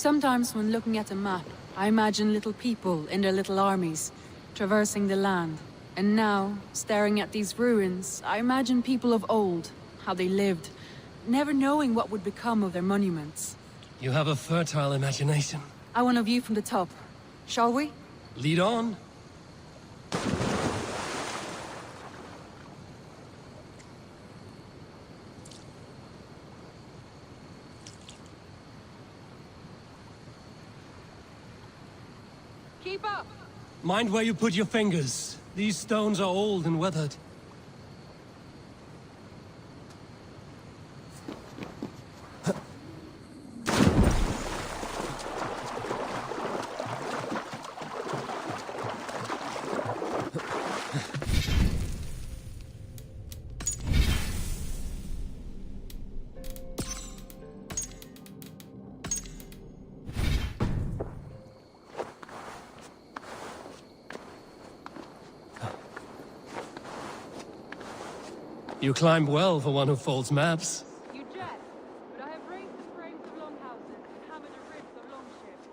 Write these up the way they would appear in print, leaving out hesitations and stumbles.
Sometimes when looking at a map, I imagine little people in their little armies, traversing the land. And now, staring at these ruins, I imagine people of old, how they lived, never knowing what would become of their monuments. You have a fertile imagination. I want a view from the top. Shall we? Lead on. Keep up! Mind where you put your fingers. These stones are old and weathered. You climb well for one who folds maps. You jest, but I have raised the frames of longhouses and hammered the ribs of longships.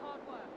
Hard work.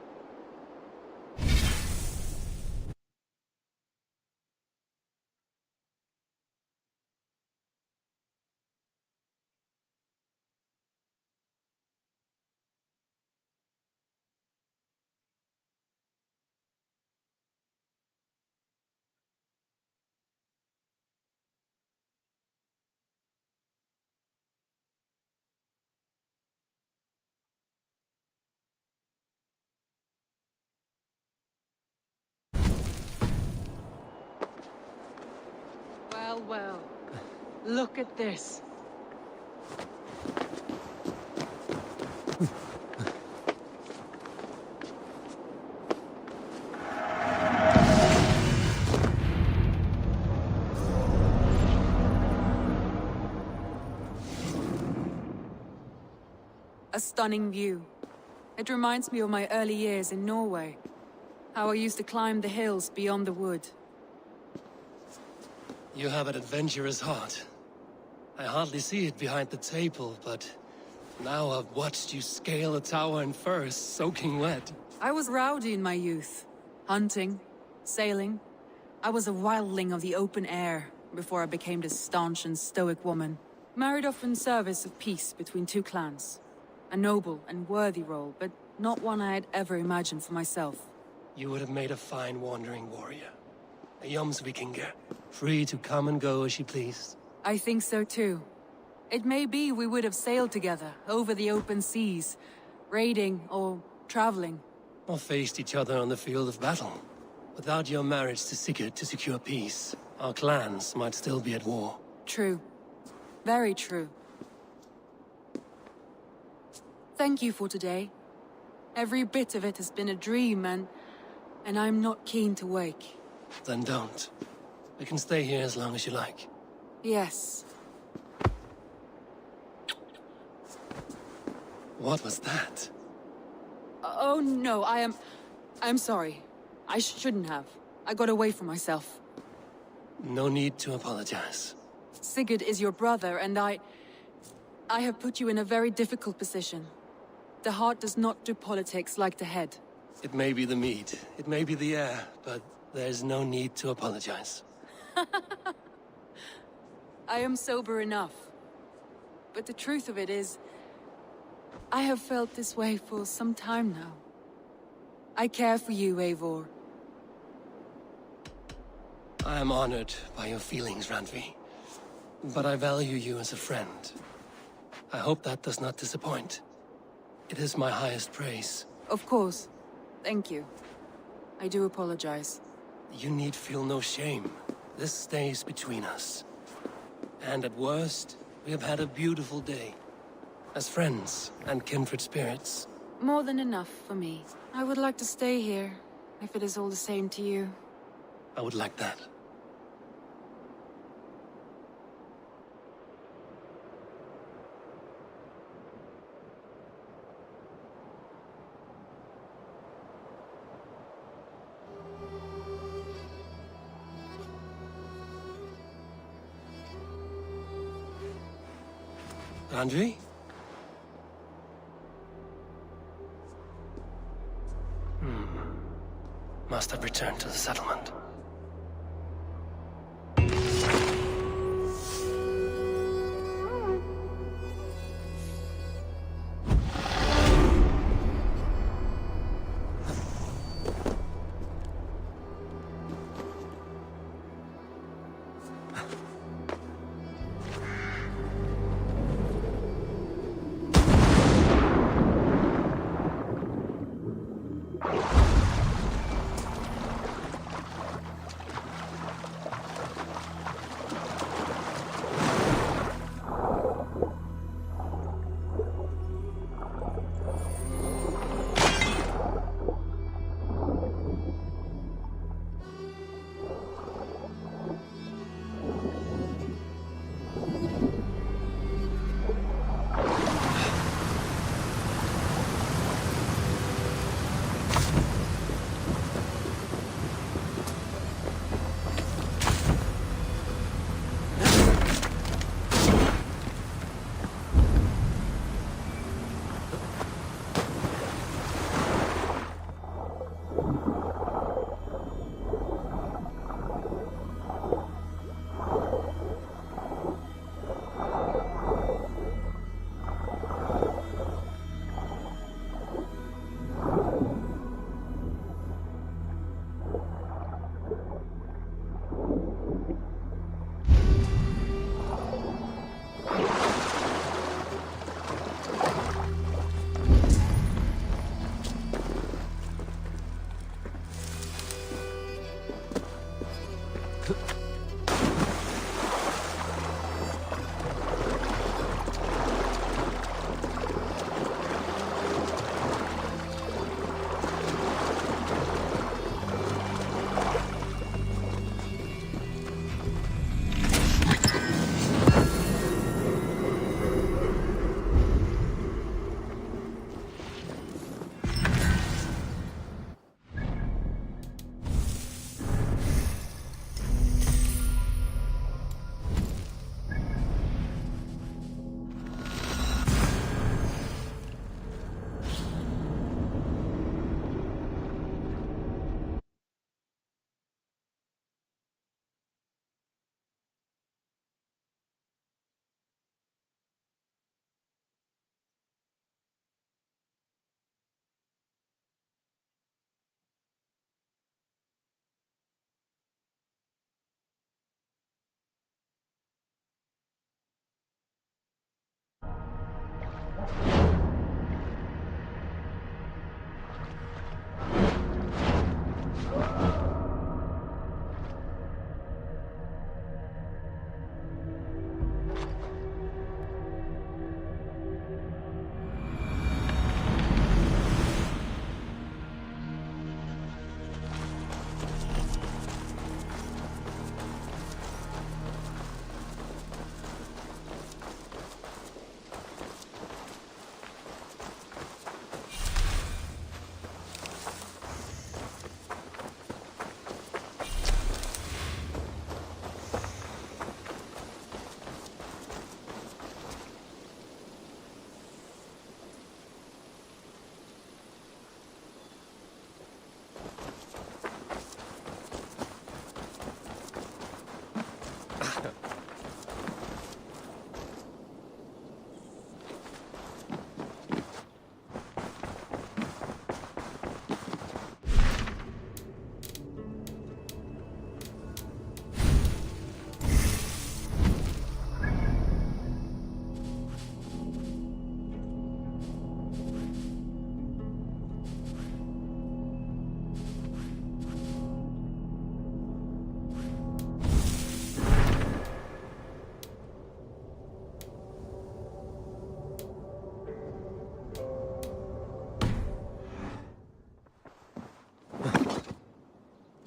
Well, well. Look at this. A stunning view. It reminds me of my early years in Norway. How I used to climb the hills beyond the wood. You have an adventurous heart. I hardly see it behind the table, but now I've watched you scale a tower in furs, soaking wet. I was rowdy in my youth. Hunting, sailing. I was a wildling of the open air before I became this staunch and stoic woman. Married off in service of peace between two clans. A noble and worthy role, but not one I had ever imagined for myself. You would have made a fine wandering warrior. A Jomsvikinger, free to come and go as she pleased. I think so too. It may be we would have sailed together over the open seas, raiding or traveling. Or faced each other on the field of battle. Without your marriage to Sigurd to secure peace, our clans might still be at war. True. Very true. Thank you for today. Every bit of it has been a dream, and I'm not keen to wake. Then don't. We can stay here as long as you like. Yes. What was that? Oh no, I'm sorry. I shouldn't have. I got away from myself. No need to apologize. Sigurd is your brother, and I have put you in a very difficult position. The heart does not do politics like the head. It may be the meat, it may be the air, but there's no need to apologize. I am sober enough. But the truth of it is, I have felt this way for some time now. I care for you, Eivor. I am honored by your feelings, Randvi. But I value you as a friend. I hope that does not disappoint. It is my highest praise. Of course. Thank you. I do apologize. You need feel no shame. This stays between us. And at worst, We have had a beautiful day. As friends and kindred spirits. More than enough for me. I would like to stay here, if it is all the same to you. I would like that. Randvi? Must have returned to the settlement.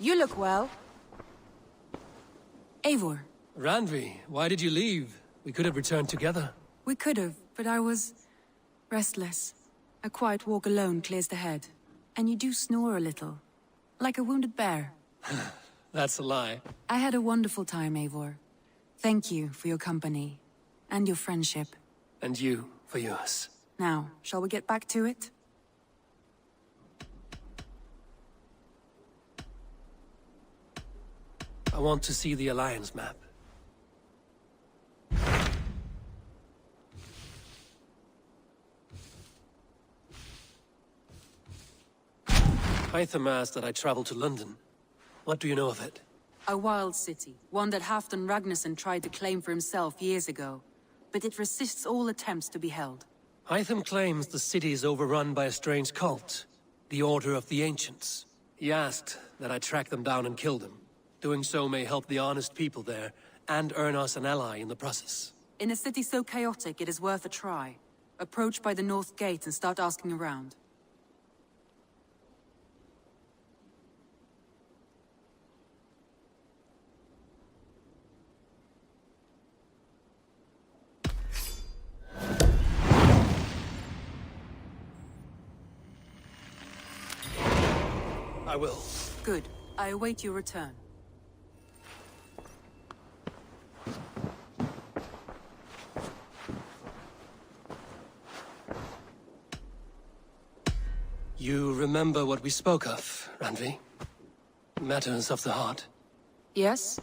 You look well. Eivor. Randvi, why did you leave? We could have returned together. We could have, but I was... restless. A quiet walk alone clears the head. And you do snore a little. Like a wounded bear. That's a lie. I had a wonderful time, Eivor. Thank you for your company. And your friendship. And you for yours. Now, shall we get back to it? I want to see the Alliance map. Hytham asked that I travel to London. What do you know of it? A wild city, one that Halfdan Ragnarsson tried to claim for himself years ago. But it resists all attempts to be held. Hytham claims the city is overrun by a strange cult, the Order of the Ancients. He asked that I track them down and kill them. Doing so may help the honest people there, and earn us an ally in the process. In a city so chaotic, it is worth a try. Approach by the North Gate and start asking around. I will. Good. I await your return. You remember what we spoke of, Randvi? Matters of the heart. Yes?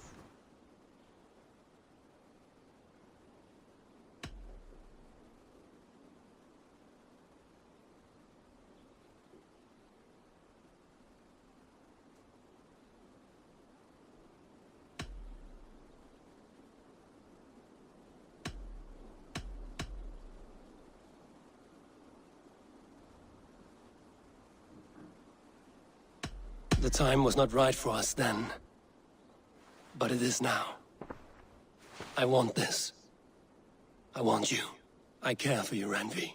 The time was not right for us then. But it is now. I want this. I want you. I care for you, Randvi.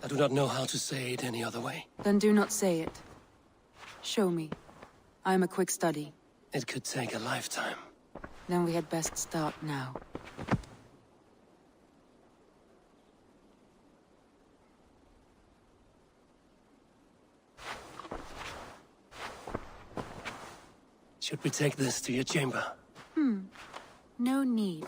I do not know how to say it any other way. Then do not say it. Show me. I am a quick study. It could take a lifetime. Then we had best start now. Should we take this to your chamber? No need.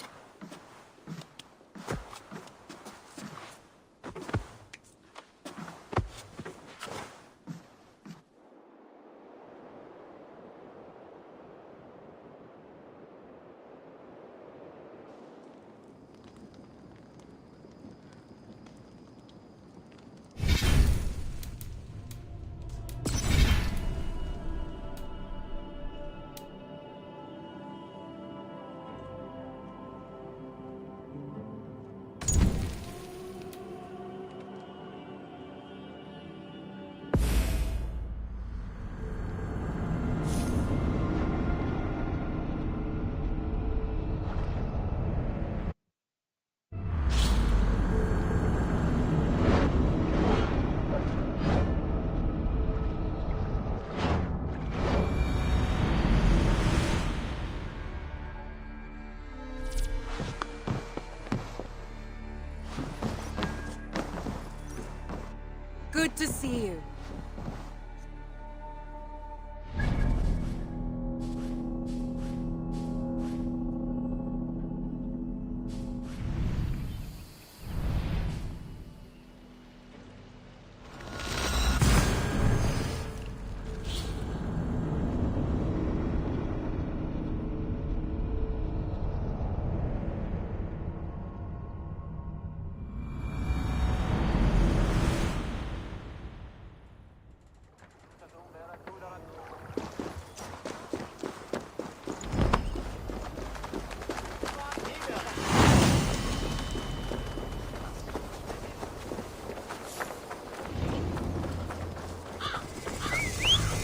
Good to see you.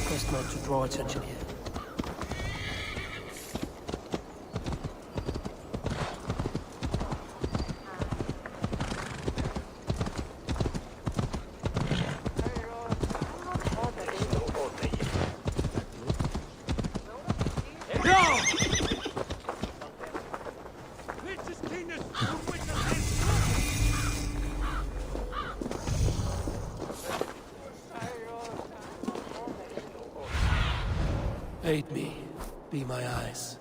Best not to draw attention here. Aid me. Be my eyes.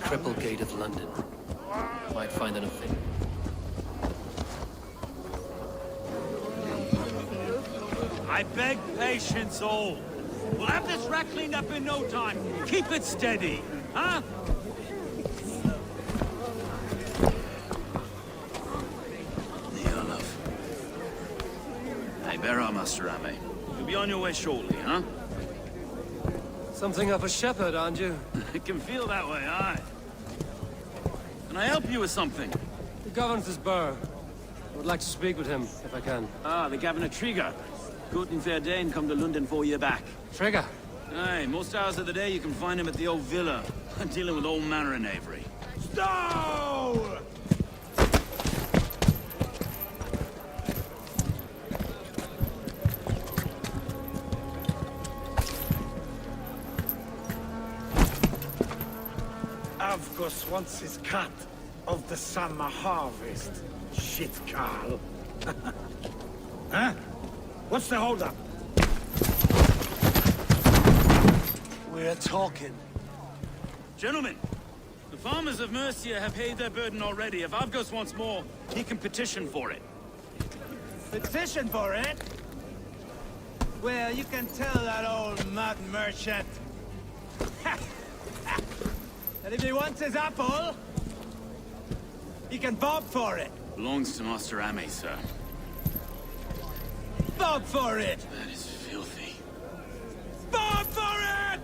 Triple Gate of London. Might find anything. I beg patience, all. We'll have this wreck cleaned up in no time. Keep it steady, huh? Here, love. Hey, bear our Master Ame. You'll be on your way shortly, huh? Something of a shepherd, aren't you? It can feel that way, aye. Can I help you with something? The governor's burr. I would like to speak with him, if I can. Ah, the Governor Trigger. Good and fair Dane come to London 4 year back. Trigger. Aye, most hours of the day you can find him at the old villa, dealing with all manner in Avery. Stow! Avgos wants his cut of the summer harvest. Shit, Carl. Huh? What's the holdup? We're talking. Gentlemen, the farmers of Mercia have paid their burden already. If Avgos wants more, he can petition for it. Petition for it? Well, you can tell that old mud merchant. And if he wants his apple, he can bob for it. Belongs to Master Ame, sir. Bob for it! That is filthy. Bob for it!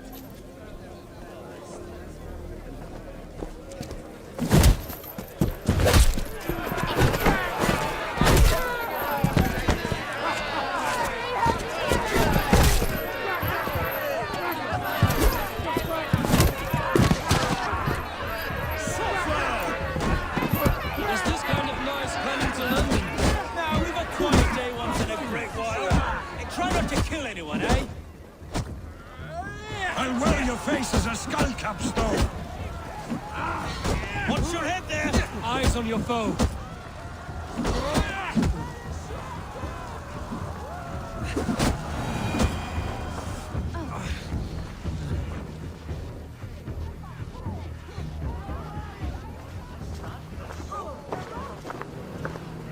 Face as a skull capstone. Watch your head there! Eyes on your foe.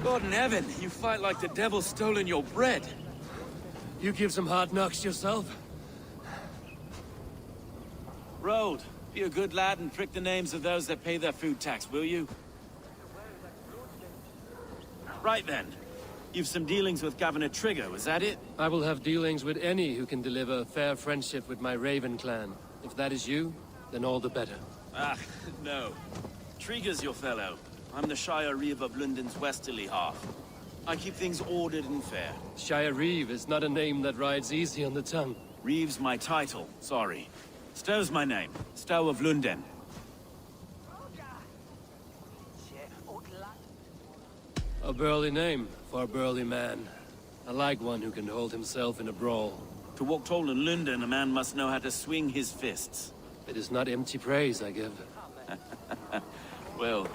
God in heaven, you fight like the devil stolen your bread. You give some hard knocks yourself? Road, be a good lad and prick the names of those that pay their food tax, will you? Right then. You've some dealings with Governor Trigger, was that it? I will have dealings with any who can deliver a fair friendship with my Raven clan. If that is you, then all the better. Ah, no. Trigger's your fellow. I'm the Shire Reeve of London's westerly half. I keep things ordered and fair. Shire Reeve is not a name that rides easy on the tongue. Reeve's my title, sorry. Stow's my name. Stow of London. A burly name for a burly man. I like one who can hold himself in a brawl. To walk tall in London, a man must know how to swing his fists. It is not empty praise I give. Well,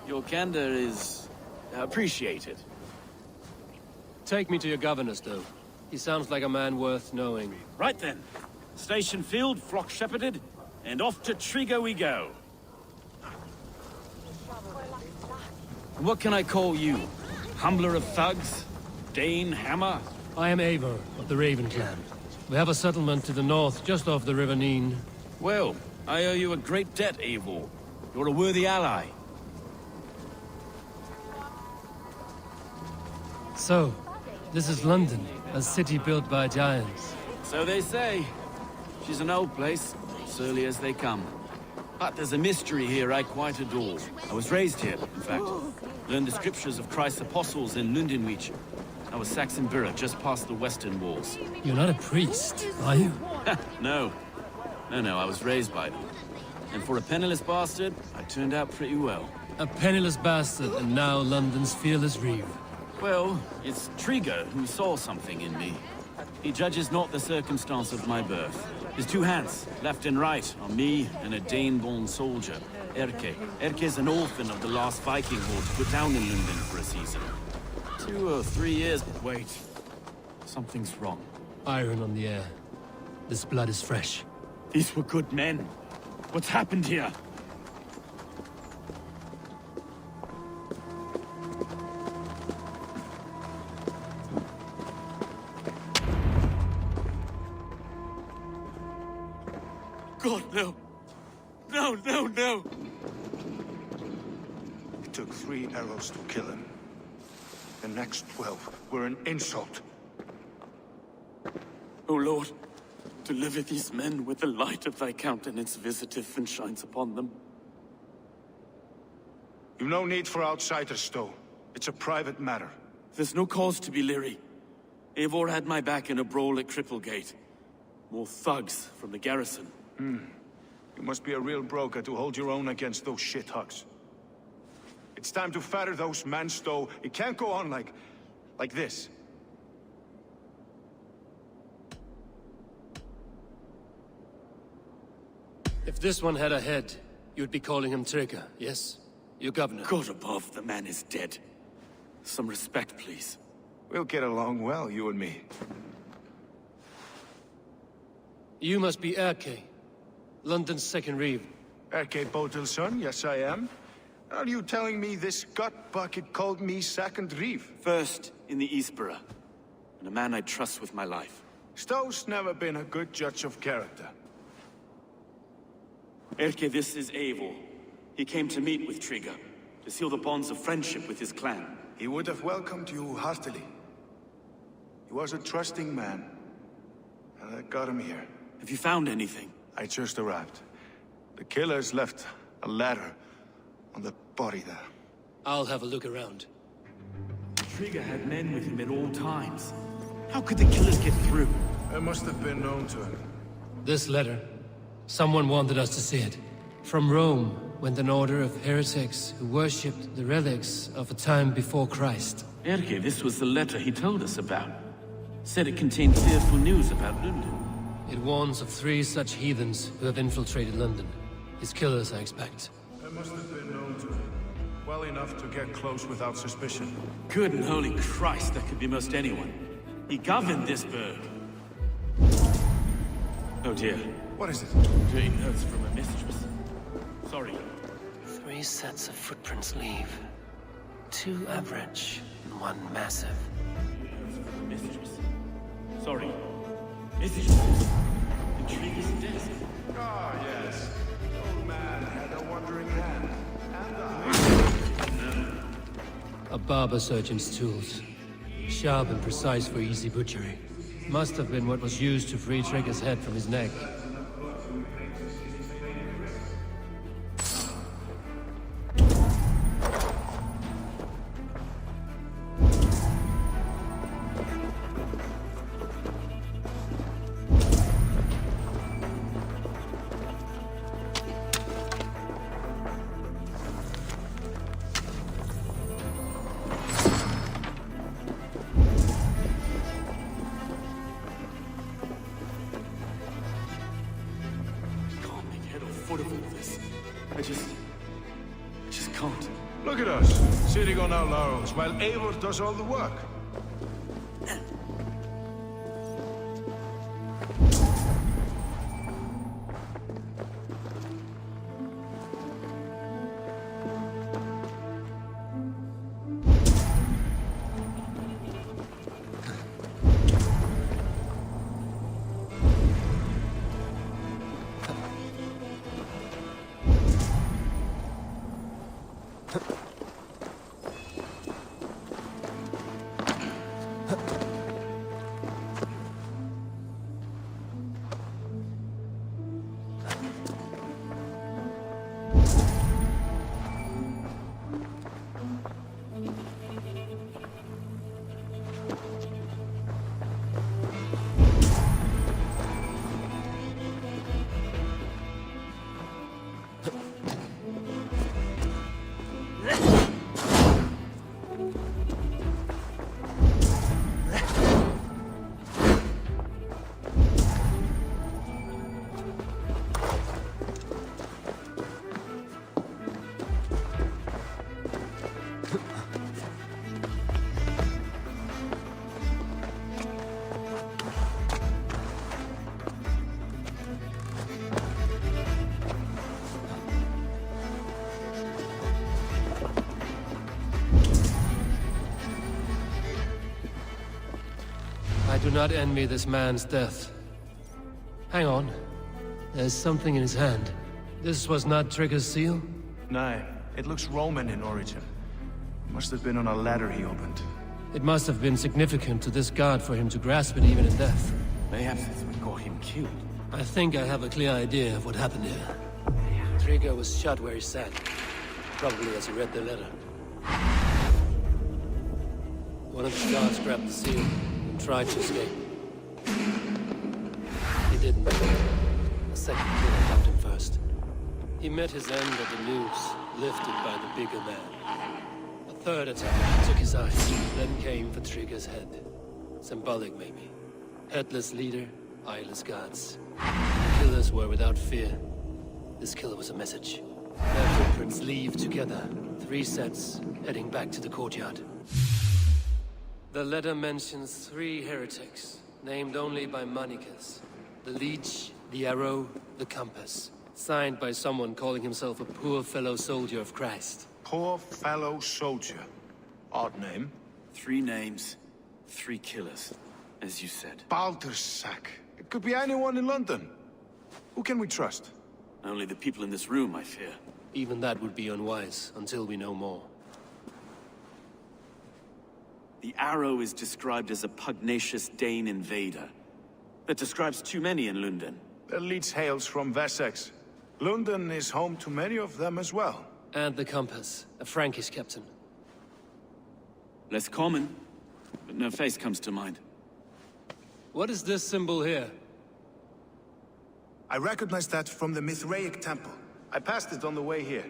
your candor is appreciated. Take me to your governor, Stow. He sounds like a man worth knowing. Right then. Station filled, flock shepherded, and off to Trigger we go. What can I call you? Humbler of thugs? Dane Hammer? I am Eivor of the Raven clan. We have a settlement to the north, just off the River Nene. Well, I owe you a great debt, Eivor. You're a worthy ally. So, this is London, a city built by giants. So they say. She's an old place, surly as they come. But there's a mystery here I quite adore. I was raised here, in fact. Learned the scriptures of Christ's apostles in Lundenwich. I was Saxon borough just past the western walls. You're not a priest, are you? No. No, I was raised by them. And for a penniless bastard, I turned out pretty well. A penniless bastard, and now London's fearless reeve. Well, it's Trigger who saw something in me. He judges not the circumstance of my birth. His two hands, left and right, are me and a Dane-born soldier, Erke. Erke's an orphan of the last Viking horde put down in London for a season. 2 or 3 years... Wait. Something's wrong. Iron on the air. This blood is fresh. These were good men. What's happened here? God, no. No. It took 3 arrows to kill him. The next 12 were an insult. O Lord, deliver these men with the light of thy countenance visiteth and shines upon them. You've no need for outsiders, Stowe. It's a private matter. There's no cause to be leery. Eivor had my back in a brawl at Cripplegate. More thugs from the garrison. You must be a real broker to hold your own against those shithugs. It's time to fetter those men, Stowe. It can't go on like this. If this one had a head, you'd be calling him Trigger, yes? Your governor. God above, the man is dead. Some respect, please. We'll get along well, you and me. You must be Erke, London's second reeve. Erke Bodil's son, yes I am. Are you telling me this gut bucket called me second reeve? First in the Eastborough, and a man I trust with my life. Stowe's never been a good judge of character. Erke, this is Eivor. He came to meet with Trigger, to seal the bonds of friendship with his clan. He would have welcomed you heartily. He was a trusting man, and I got him here. Have you found anything? I just arrived. The killers left a ladder on the body there. I'll have a look around. Trigger had men with him at all times. How could the killers get through? It must have been known to him. This letter. Someone wanted us to see it. From Rome went an order of heretics who worshipped the relics of a time before Christ. Erke, this was the letter he told us about. Said it contained fearful news about London. It warns of 3 such heathens who have infiltrated London. His killers, I expect. It must have been known to him. Well enough to get close without suspicion. Good and holy Christ, that could be most anyone. He governed this burg. Oh dear. What is it? Dirty notes from a mistress. Sorry. 3 sets of footprints leave. 2 average and 1 massive. Notes from a mistress. Sorry. Mistress. Intrigue's desk. Ah, yes. Old man had a wandering hand. And A barber surgeon's tools. Sharp and precise for easy butchery. Must have been what was used to free Trigger's head from his neck. I just can't. look at us, sitting on our laurels while Eivor does all the work. I do not envy this man's death. Hang on. There's something in his hand. This was not Trigger's seal? No, it looks Roman in origin. Must have been on a ladder he opened. It must have been significant to this god for him to grasp it even in death. Perhaps that's what got him killed. I think I have a clear idea of what happened here. Trigger was shot where he sat. Probably as he read the letter. One of the guards grabbed the seal and tried to escape. He didn't. A second killer found him first. He met his end at the noose, lifted by the bigger man. A third attack took his eyes, then came for Trigger's head. Symbolic, maybe. Headless leader, eyeless guards. Killers were without fear. This killer was a message. Their footprints leave together. 3 sets, heading back to the courtyard. The letter mentions 3 heretics, named only by monikers. The Leech, the Arrow, the Compass. Signed by someone calling himself a poor fellow soldier of Christ. Poor fellow soldier. Odd name. 3 names, 3 killers, as you said. Baldersack. It could be anyone in London. Who can we trust? Only the people in this room, I fear. Even that would be unwise, until we know more. The Arrow is described as a pugnacious Dane invader. That describes too many in London. The Leech hails from Wessex. London is home to many of them as well. And the Compass, a Frankish captain. Less common, but no face comes to mind. What is this symbol here? I recognize that from the Mithraic temple. I passed it on the way here.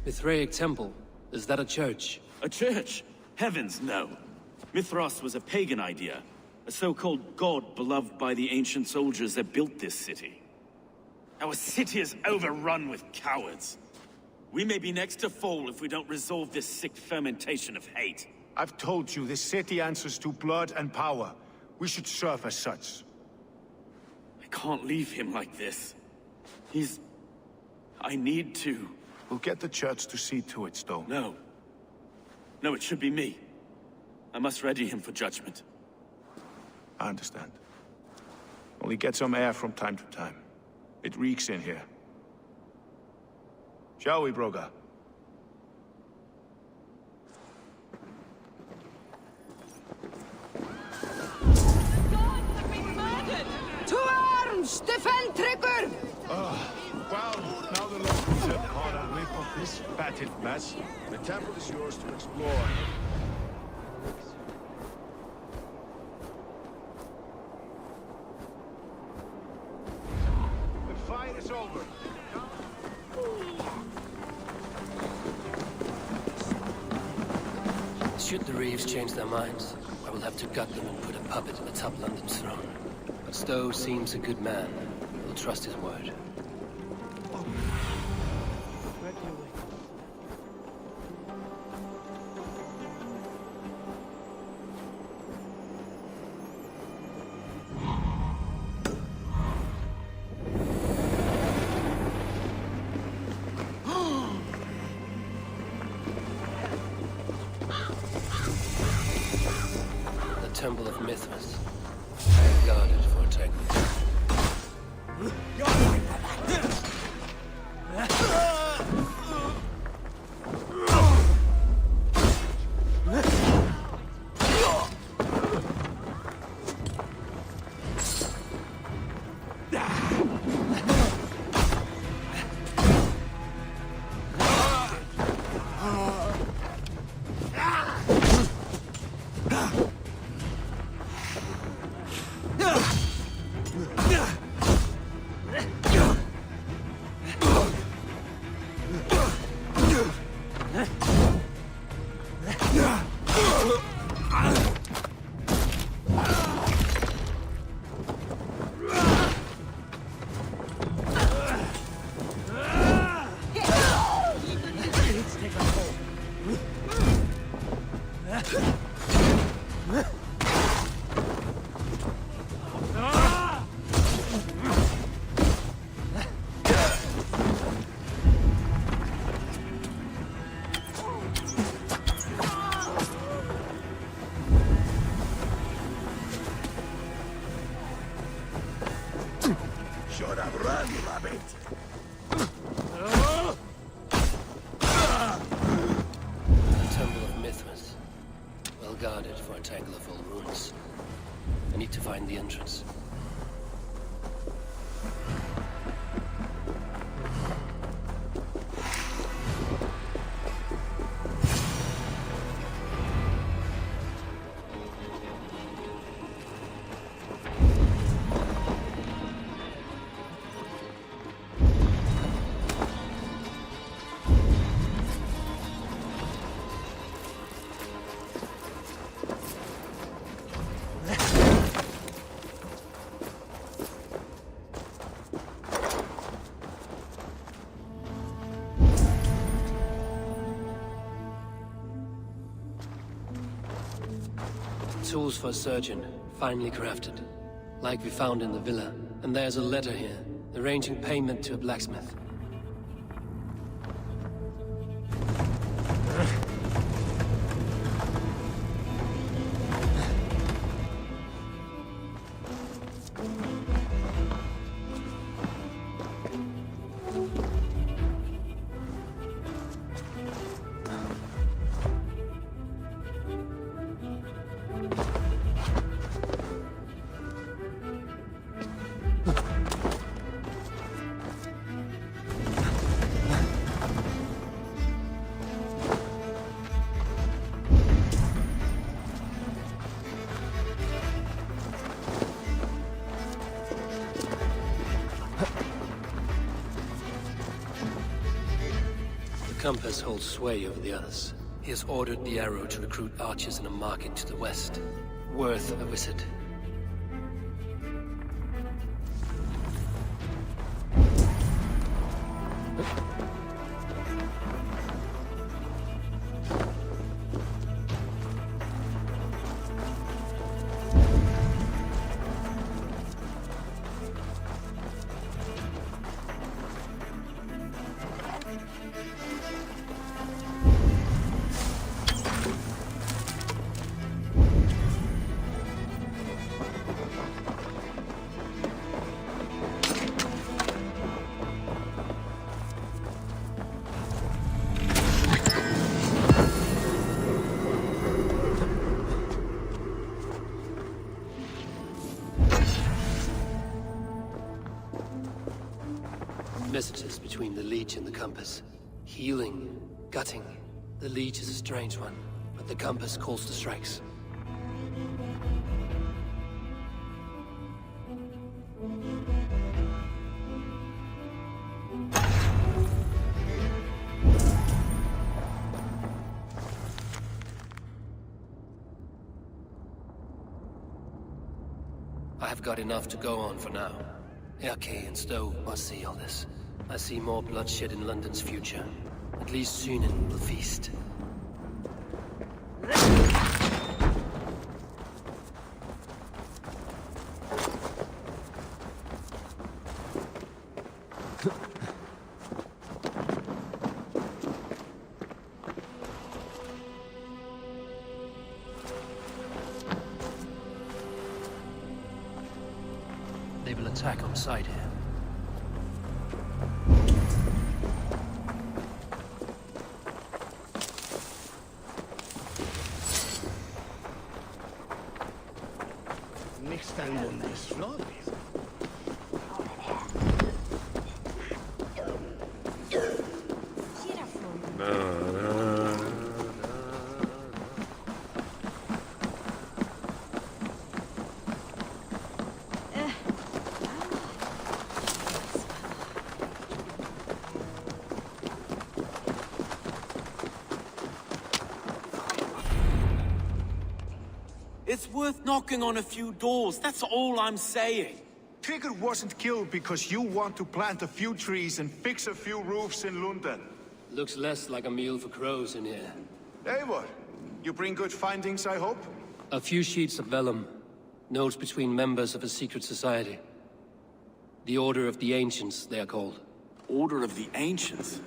Mithraic temple? Is that a church? A church? Heavens, no. Mithras was a pagan idea. A so-called god beloved by the ancient soldiers that built this city. Our city is overrun with cowards. We may be next to fall if we don't resolve this sick fermentation of hate. I've told you, this city answers to blood and power. We should serve as such. I can't leave him like this. I need to. We'll get the church to see to it, Stone. No. No, it should be me. I must ready him for judgment. I understand. Only get some air from time to time. It reeks in here. Shall we, Broga? To arms! Defend Trigger! Well, now the locals have caught a whiff of this fatted mess. The temple is yours to explore. The fight is over. Should the Reeves change their minds, I will have to gut them and put a puppet atop London's throne. But Stowe seems a good man. We'll trust his word. Temple of Mithras. Guarded for integrity. Run, rabbit! The Temple of Mithras. Well guarded for a tangle of old ruins. I need to find the entrance. Tools for a surgeon, finely crafted. Like we found in the villa. And there's a letter here, arranging payment to a blacksmith. The compass holds sway over the others. He has ordered the arrow to recruit archers in a market to the west. Worth a visit. Messages between the leech and the compass. Healing, gutting. The leech is a strange one, but the compass calls to strikes. I have got enough to go on for now. Erke and Stowe must see all this. I see more bloodshed in London's future. At least Sunan will feast. They will attack on sight here. It's worth knocking on a few doors, that's all I'm saying. Tigger wasn't killed because you want to plant a few trees and fix a few roofs in London. Looks less like a meal for crows in here. Eivor, you bring good findings, I hope? A few sheets of vellum. Notes between members of a secret society. The Order of the Ancients, they are called. Order of the Ancients?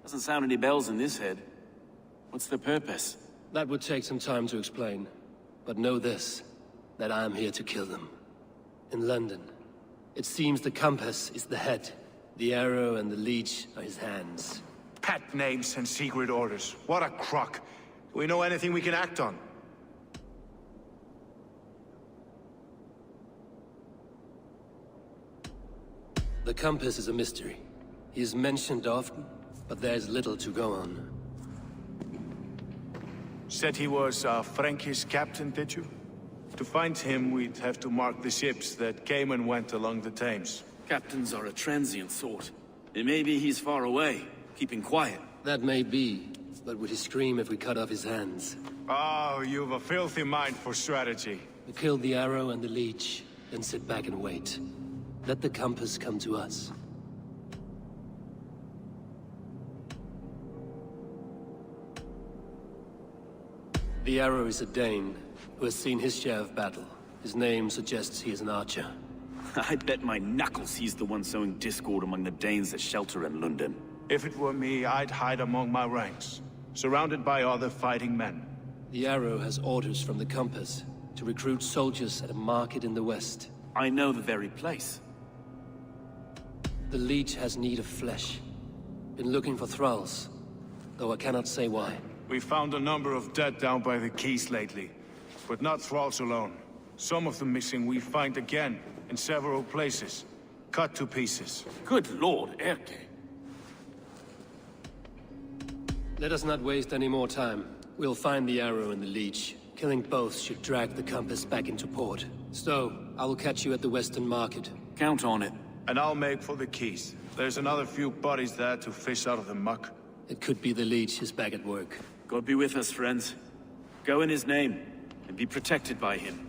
Doesn't sound any bells in this head. What's their purpose? That would take some time to explain. But know this, that I am here to kill them. In London, It seems the compass is the head. The arrow and the leech are his hands. Pat names and secret orders. What a crock. Do we know anything we can act on? The compass is a mystery. He is mentioned often, but there's little to go on. Said he was a Frankish captain, did you? To find him, we'd have to mark the ships that came and went along the Thames. Captains are a transient sort. It may be he's far away, keeping quiet. That may be, but would he scream if we cut off his hands? Oh, you've a filthy mind for strategy. We kill the arrow and the leech, then sit back and wait. Let the compass come to us. The arrow is a Dane, who has seen his share of battle. His name suggests he is an archer. I bet my knuckles he's the one sowing discord among the Danes that shelter in London. If it were me, I'd hide among my ranks, surrounded by other fighting men. The arrow has orders from the compass to recruit soldiers at a market in the west. I know the very place. The leech has need of flesh. Been looking for thralls, though I cannot say why. We found a number of dead down by the quays lately, but not thralls alone. Some of the missing we find again in several places, cut to pieces. Good lord, Erke. Let us not waste any more time. We'll find the arrow and the leech. Killing both should drag the compass back into port. So, I will catch you at the western market. Count on it. And I'll make for the quays. There's another few bodies there to fish out of the muck. It could be the leech is back at work. God be with us, friends. Go in his name, and be protected by him.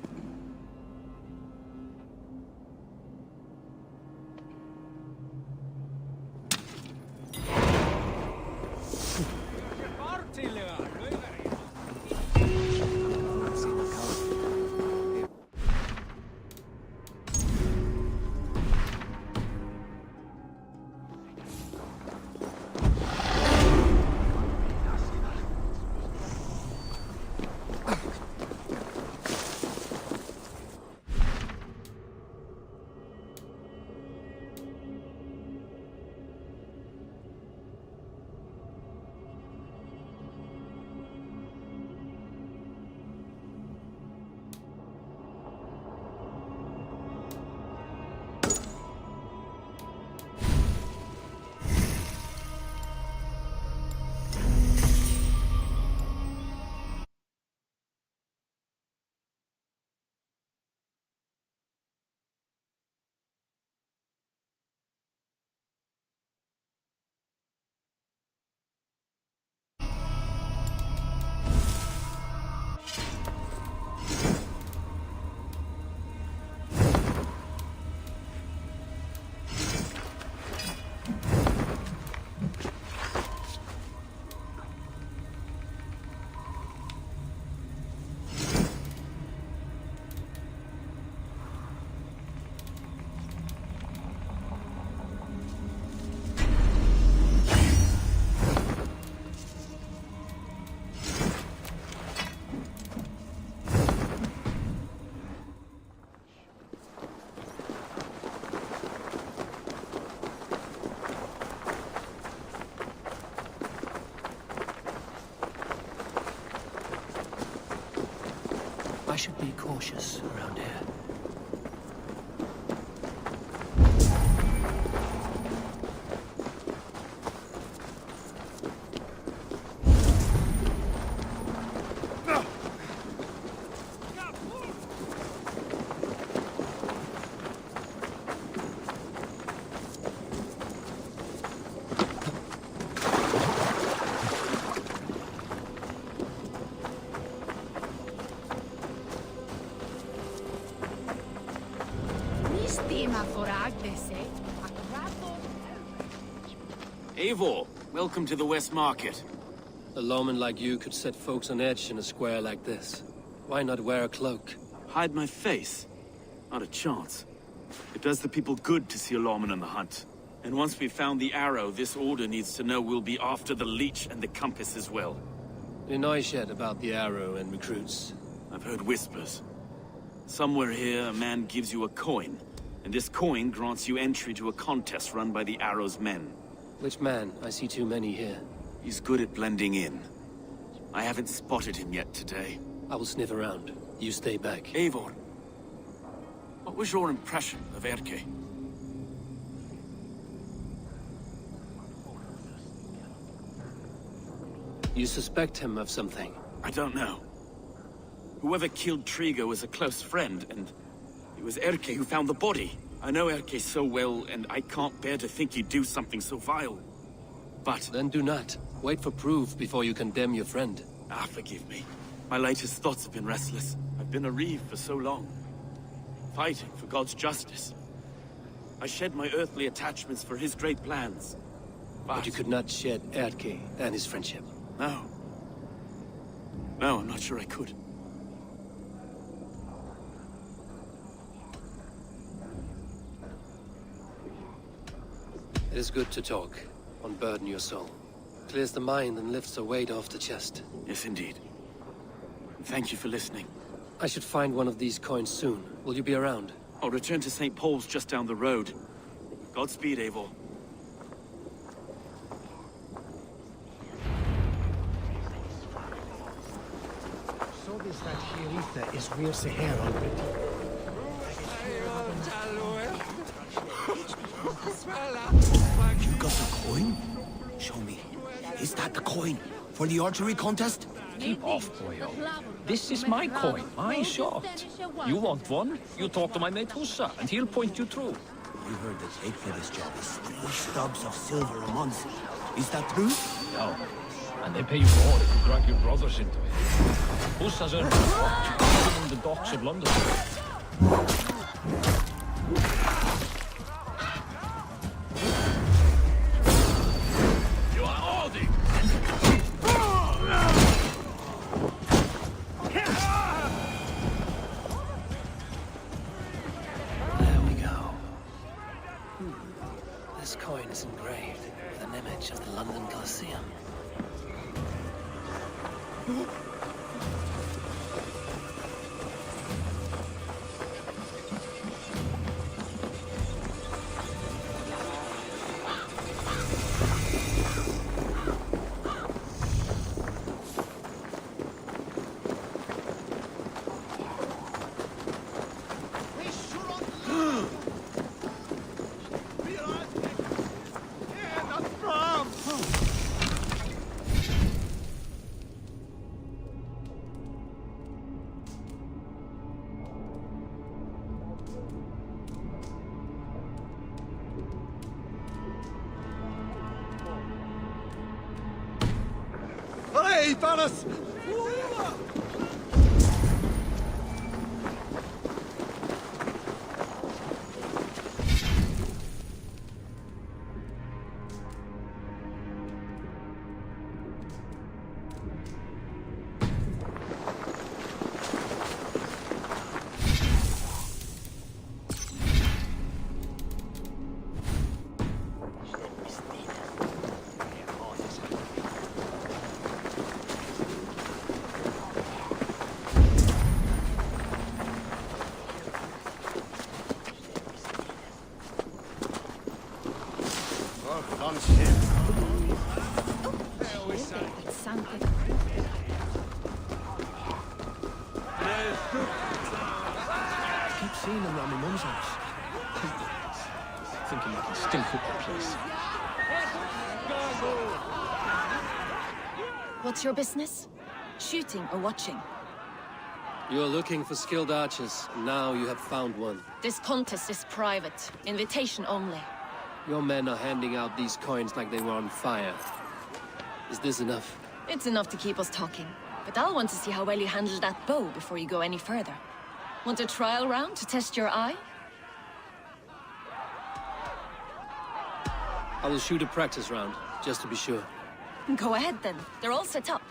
I should be cautious around here. Eivor, welcome to the West Market. A lawman like you could set folks on edge in a square like this. Why not wear a cloak? Hide my face? Not a chance. It does the people good to see a lawman on the hunt. And once we've found the arrow, this order needs to know we'll be after the leech and the compass as well. Any noise yet about the arrow and recruits? I've heard whispers. Somewhere here, a man gives you a coin, And this coin grants you entry to a contest run by the Arrow's men. Which man? I see too many here. He's good at blending in. I haven't spotted him yet today. I will sniff around. You stay back. Eivor, what was your impression of Erke? You suspect him of something? I don't know. Whoever killed Trigo was a close friend, and it was Erke who found the body. I know Erke so well, and I can't bear to think he'd do something so vile. But... Then do not. Wait for proof before you condemn your friend. forgive me. My latest thoughts have been restless. I've been a reeve for so long. Fighting for God's justice. I shed my earthly attachments for his great plans. But you could not shed Erke and his friendship. No. No, I'm not sure I could. It is good to talk. Unburden your soul. Clears the mind and lifts a weight off the chest. Yes, indeed. Thank you for listening. I should find one of these coins soon. Will you be around? I'll return to St. Paul's just down the road. Godspeed, Eivor. So this that Hiritha is Weir's hair already. You got the coin? Show me. Is that the coin? For the archery contest? Keep off, boyo. This is my coin, my shot. You want one? You talk to my mate Hussa, and he'll point you through. I heard the take for this job is 3 stubs of silver a month. Is that true? No. And they pay you more if you drag your brothers into it. Hussa's earned a fortune in the docks of London. Engraved with an image of the London Colosseum. Hey, Thanos! Seeing them around my mum's house. Thinking I can still cook the place. What's your business? Shooting or watching? You are looking for skilled archers, and now you have found one. This contest is private. Invitation only. Your men are handing out these coins like they were on fire. Is this enough? It's enough to keep us talking. But I'll want to see how well you handle that bow before you go any further. Want a trial round to test your eye? I will shoot a practice round, just to be sure. Go ahead then. They're all set up.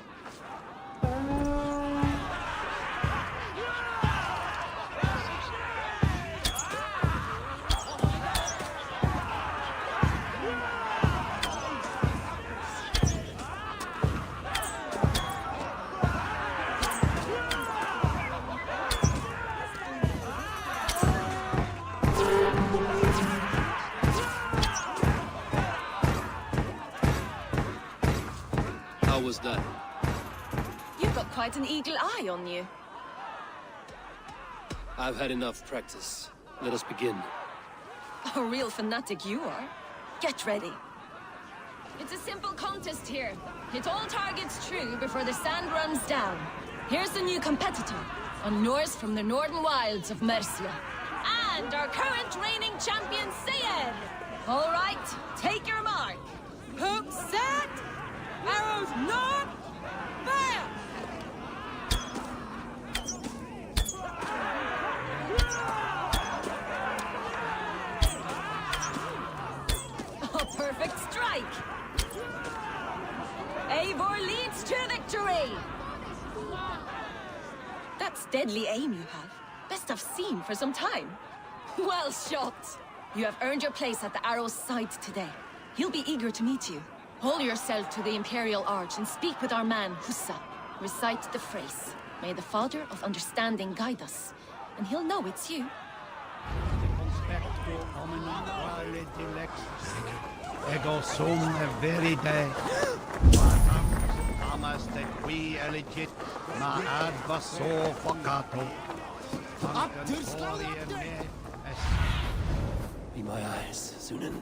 was that? You've got quite an eagle eye on you. I've had enough practice. Let us begin. A real fanatic you are. Get ready. It's a simple contest here. Hit all targets true before the sand runs down. Here's the new competitor, a Norse from the northern wilds of Mercia. And our current reigning champion, Sayer. All right, take your mark. Hook set! Arrows not! Fire! A perfect strike! Eivor leads to victory! That's deadly aim you have. Best I've seen for some time. Well shot! You have earned your place at the arrow's side today. He'll be eager to meet you. Hold yourself to the Imperial Arch and speak with our man, Hussa. Recite the phrase. May the Father of Understanding guide us. And he'll know it's you. Ego sum verite. Amas de qui elegit ma advaso focato. Be my eyes, Sunan.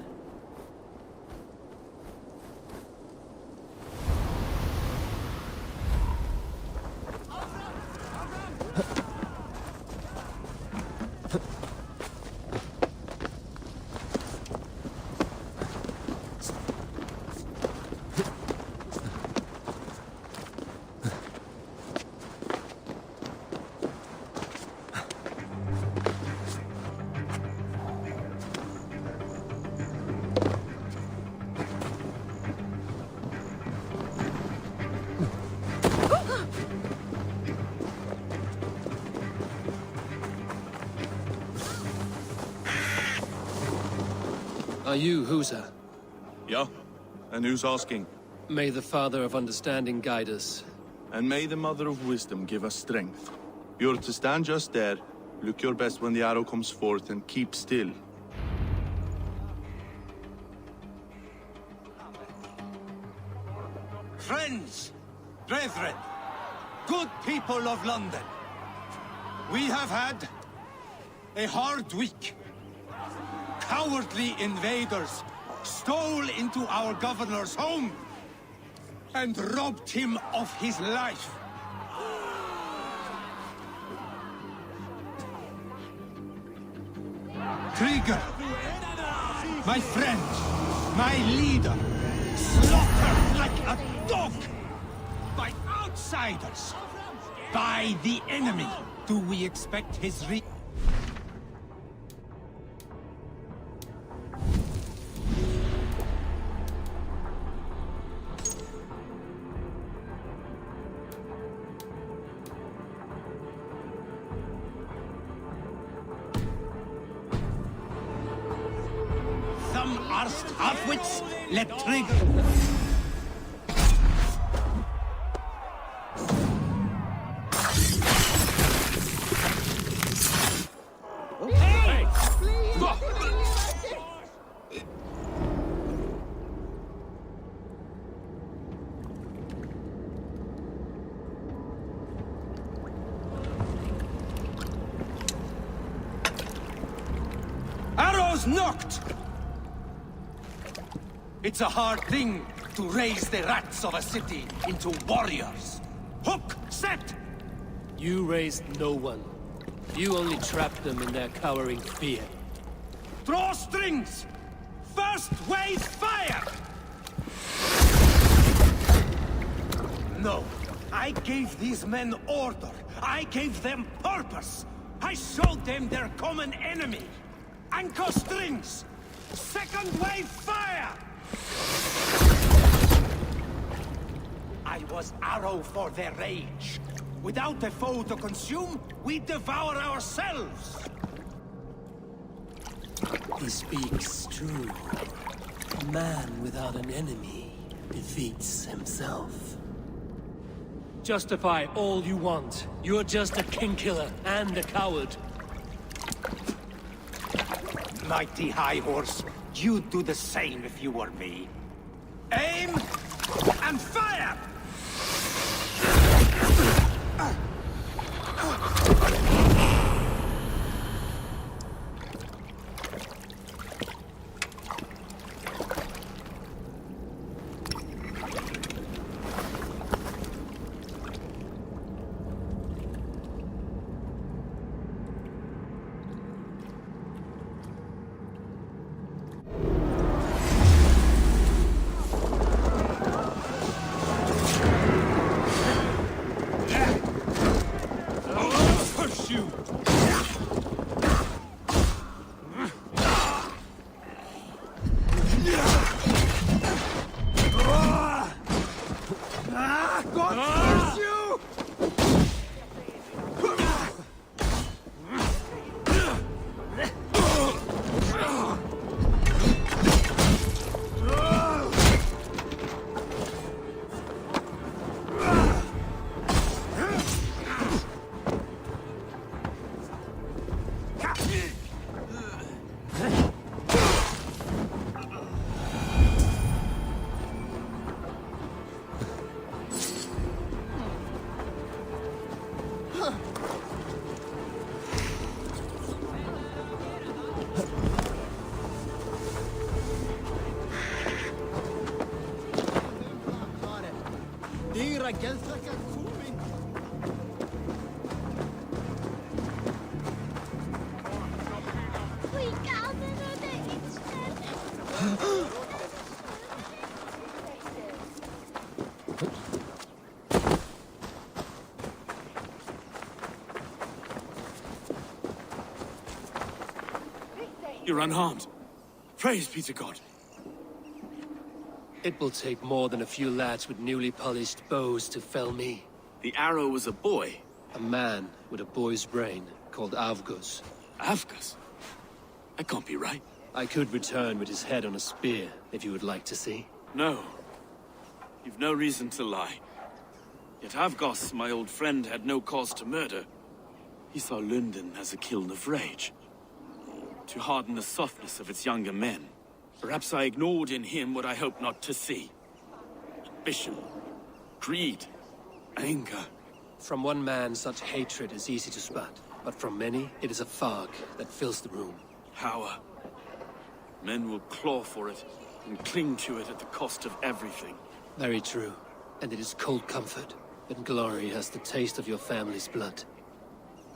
Are you Husa? Yeah? And who's asking? May the Father of Understanding guide us. And may the Mother of Wisdom give us strength. You're to stand just there, look your best when the arrow comes forth, and keep still. Friends, brethren, good people of London, we have had a hard week. Cowardly invaders stole into our governor's home and robbed him of his life. Trigger, my friend, my leader, slaughtered like a dog by outsiders, by the enemy. Do we expect his Arst halfwits, let trigger. Hey! Arrows knocked! It's a hard thing to raise the rats of a city into warriors. Hook, set! You raised no one. You only trapped them in their cowering fear. Draw strings! First wave fire! No, I gave these men order. I gave them purpose. I showed them their common enemy. Anchor strings! Second wave fire! I was arrow for their rage. Without a foe to consume, we devour ourselves. He speaks true. A man without an enemy defeats himself. Justify all you want. You're just a king-killer and a coward. Mighty High Horse, you'd do the same if you were me. Aim and fire! You're unharmed. Praise be to God. It will take more than a few lads with newly polished bows to fell me. The arrow was a boy. A man with a boy's brain, called Avgus. Avgus? That can't be right. I could return with his head on a spear, if you would like to see. No. You've no reason to lie. Yet Avgus, my old friend, had no cause to murder. He saw London as a kiln of rage. To harden the softness of its younger men. Perhaps I ignored in him what I hoped not to see. Ambition, greed, anger. From one man, such hatred is easy to spot, but from many, it is a fog that fills the room. Power. Men will claw for it, and cling to it at the cost of everything. Very true. And it is cold comfort, when glory has the taste of your family's blood.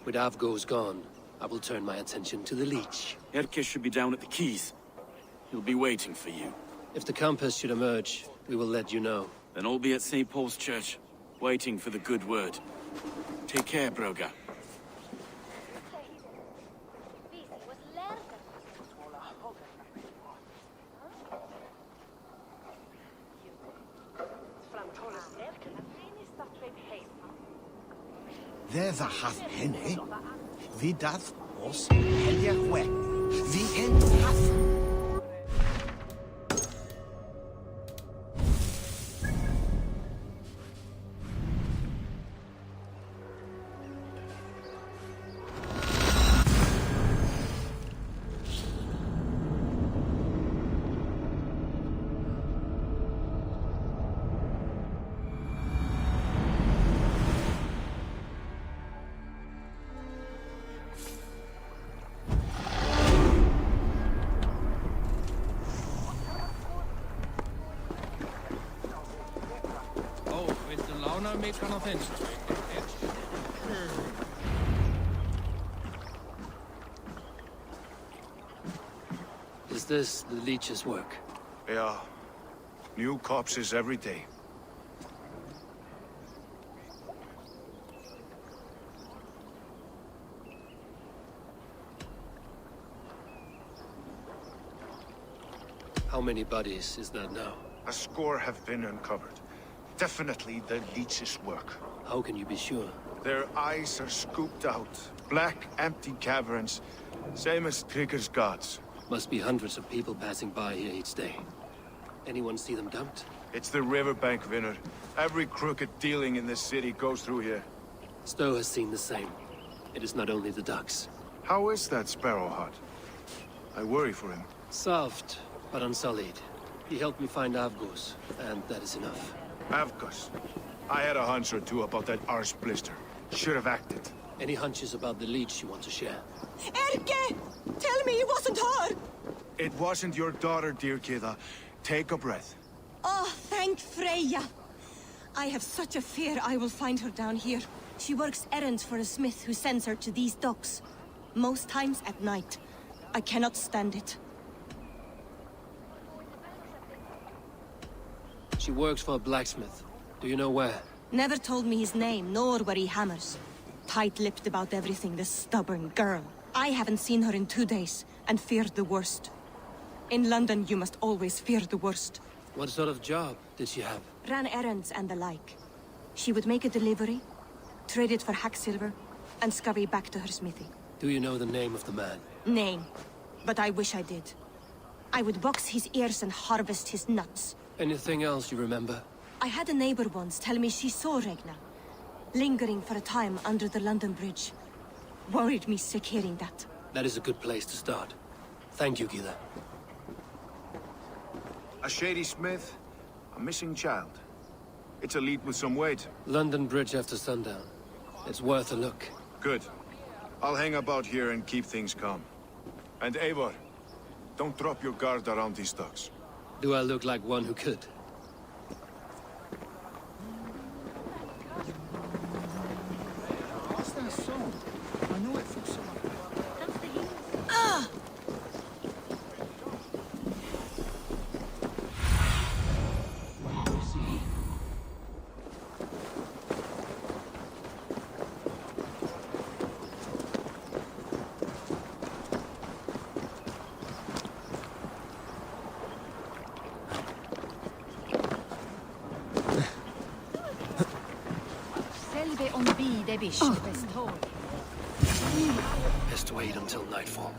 With Avgo's gone, I will turn my attention to the Leech. Erke should be down at the quays. He'll be waiting for you. If the compass should emerge, we will let you know. Then I'll be at St. Paul's Church, waiting for the good word. Take care, Broga. There's a half penny. Vi dath os heliachwe. Vi en half. Is this the Leech's work? Yeah. New corpses every day. How many bodies is that now? A score have been uncovered. Definitely the Leech's work. How can you be sure? Their eyes are scooped out. Black, empty caverns. Same as Trigger's gods. Must be hundreds of people passing by here each day. Anyone see them dumped? It's the riverbank, Vinner. Every crooked dealing in this city goes through here. Stowe has seen the same. It is not only the ducks. How is that Sparrow hut? I worry for him. Soft, but unsullied. He helped me find Avgos, and that is enough. Avgus. I had a hunch or two about that arse blister. Should have acted. Any hunches about the leech you want to share? Erke! Tell me it wasn't her! It wasn't your daughter, dear Kida. Take a breath. Oh, thank Freya. I have such a fear I will find her down here. She works errands for a smith who sends her to these docks. Most times at night. I cannot stand it. She works for a blacksmith. Do you know where? Never told me his name, nor where he hammers. Tight-lipped about everything, this stubborn girl. I haven't seen her in 2 days, and feared the worst. In London, you must always fear the worst. What sort of job did she have? Ran errands and the like. She would make a delivery, trade it for hack silver, and scurry back to her smithy. Do you know the name of the man? Name. But I wish I did. I would box his ears and harvest his nuts. Anything else you remember? I had a neighbor once tell me she saw Regna, lingering for a time under the London Bridge. Worried me sick hearing that. That is a good place to start. Thank you, Gila. A shady smith, a missing child. It's a lead with some weight. London Bridge after sundown. It's worth a look. Good. I'll hang about here and keep things calm. And Eivor, don't drop your guard around these docks. Do I look like one who could? What's that song? I know it from somewhere. Best wait until nightfall.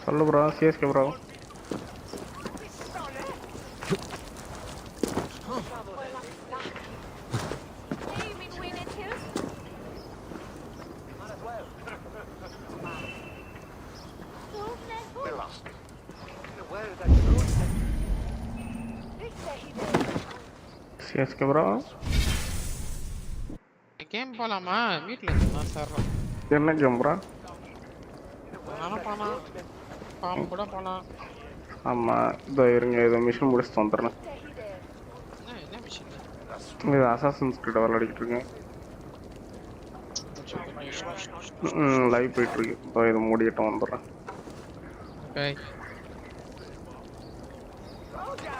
Hello bro, CSK bro. CSK bro. Game போலாமா வீட்ல இருந்தா sir என்ன game bro? நானும் போலாம் bomb கூட போலாம் ஆமா இதோ இருங்க இத மிஷன் முடிச்சிட்டு வந்துறேன் என்ன மிஷன் இது அசாசின்ஸ் கிட்ட விளையாடிட்டு இருக்கேன் லைவ் போயிட்டு இருக்கு இதோ இத மூடிட்டு வந்துறேன் okay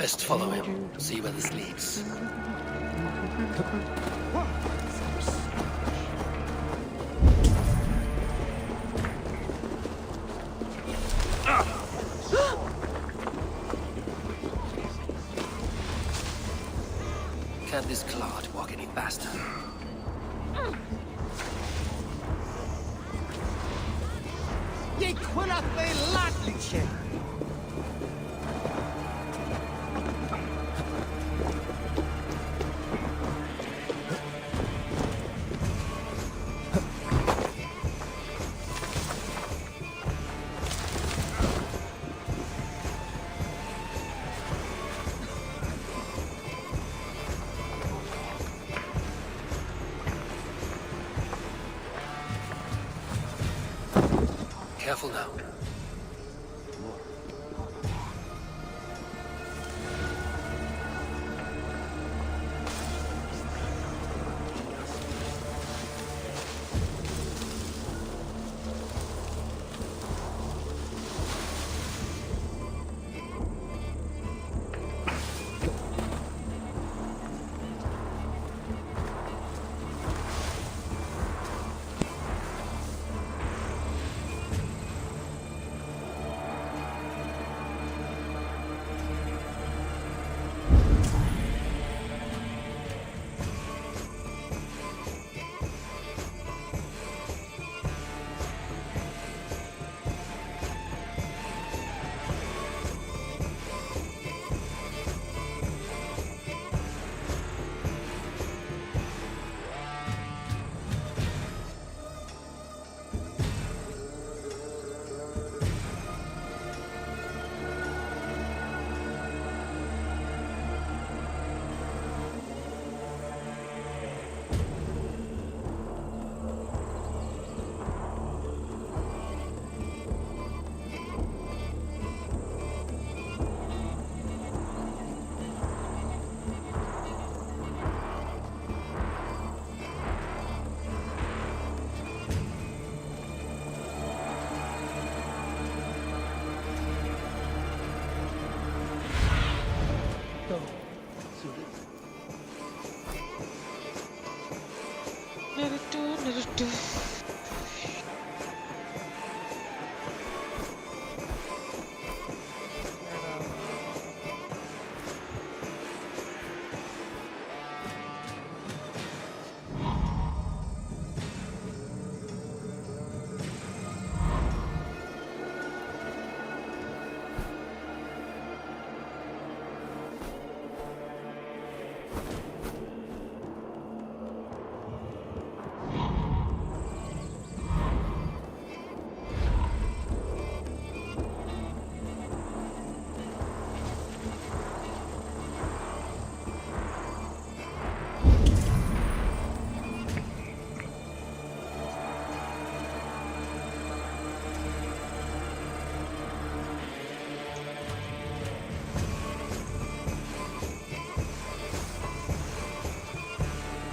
Best follow him, see where this leads. Can't this clod walk any faster? Jeg kunne have been latliche. Careful now.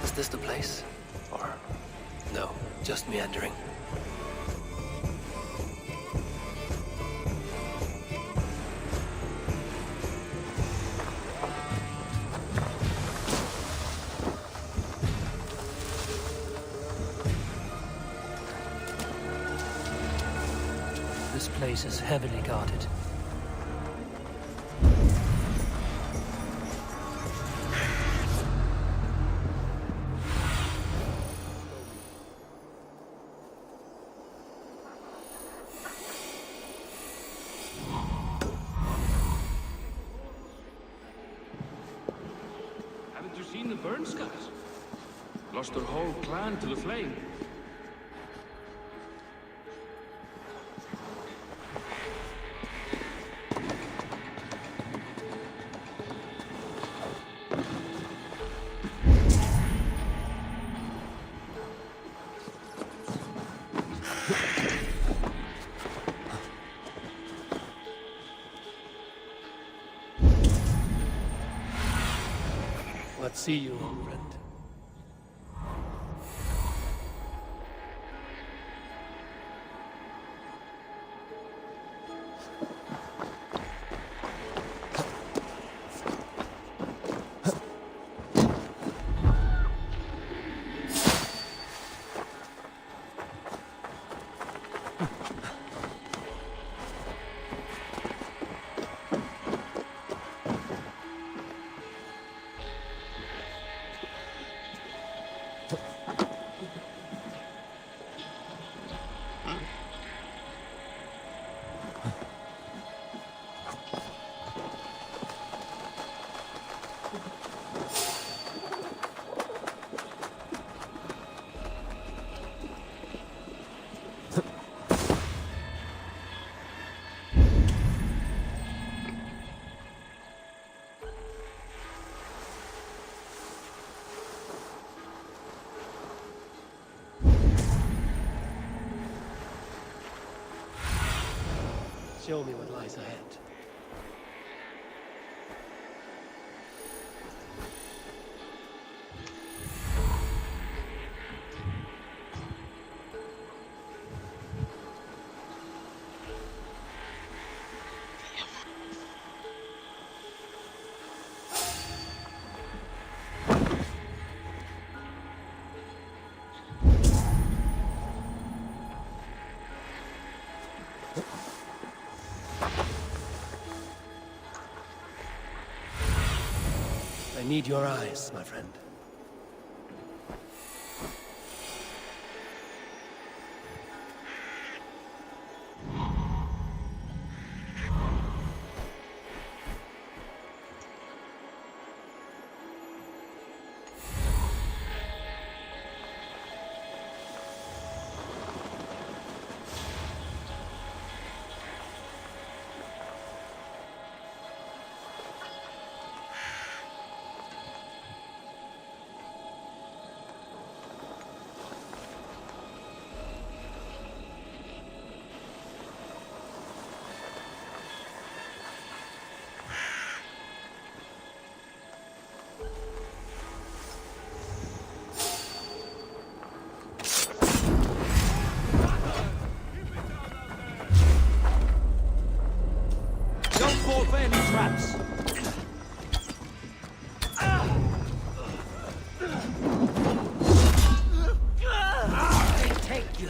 Is this the place? Or no, just meandering? This place is heavily guarded. Haven't you seen the burn scars? Lost their whole clan to the flame. What see you, old friend? show me what lies ahead. I need your eyes, my friend. Traps! Take you!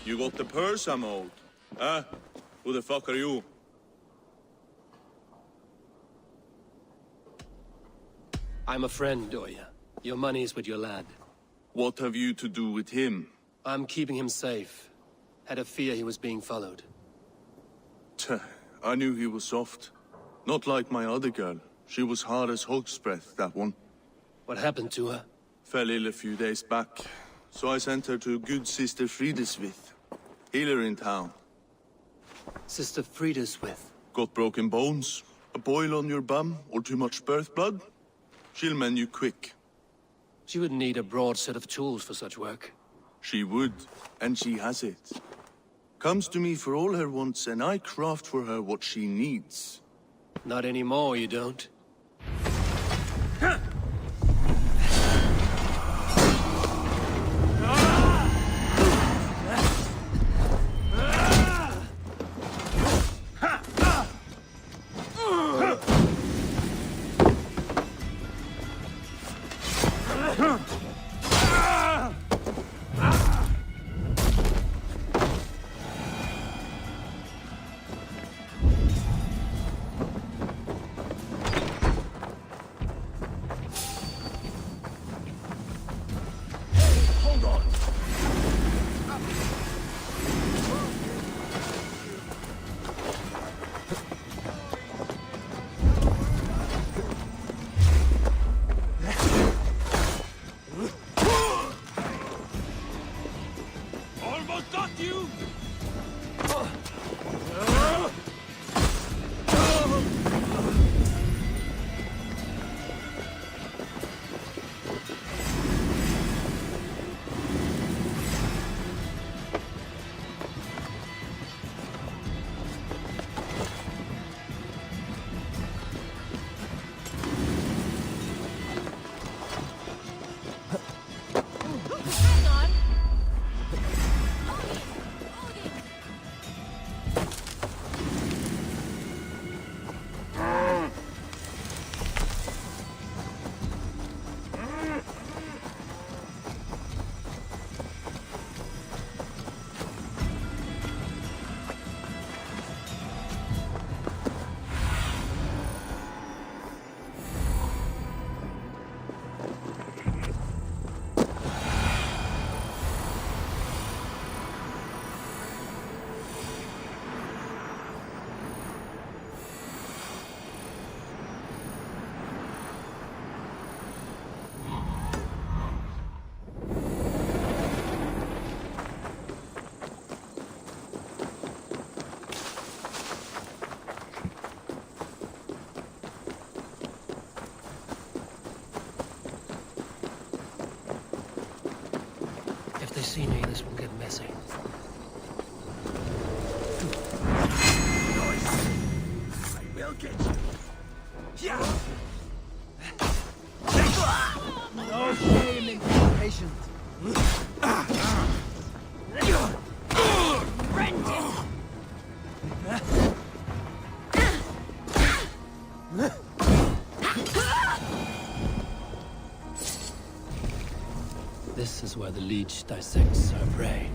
You got the purse I'm owed? Huh? Who the fuck are you? I'm a friend, Doya. Your money's with your lad. What have you to do with him? I'm keeping him safe. Had a fear he was being followed. Tch, I knew he was soft. Not like my other girl. She was hard as hog's breath, that one. What happened to her? Fell ill a few days back. So I sent her to good Sister Frideswith. Healer in town. Sister Frideswith? Got broken bones, a boil on your bum, or too much birth blood? She'll mend you quick. She would need a broad set of tools for such work. She would, and she has it. Comes to me for all her wants, and I craft for her what she needs. Not anymore, you don't. see me, this will get messy. I will get you. Yeah. No shame in being patient. This is where the leech dissects her prey.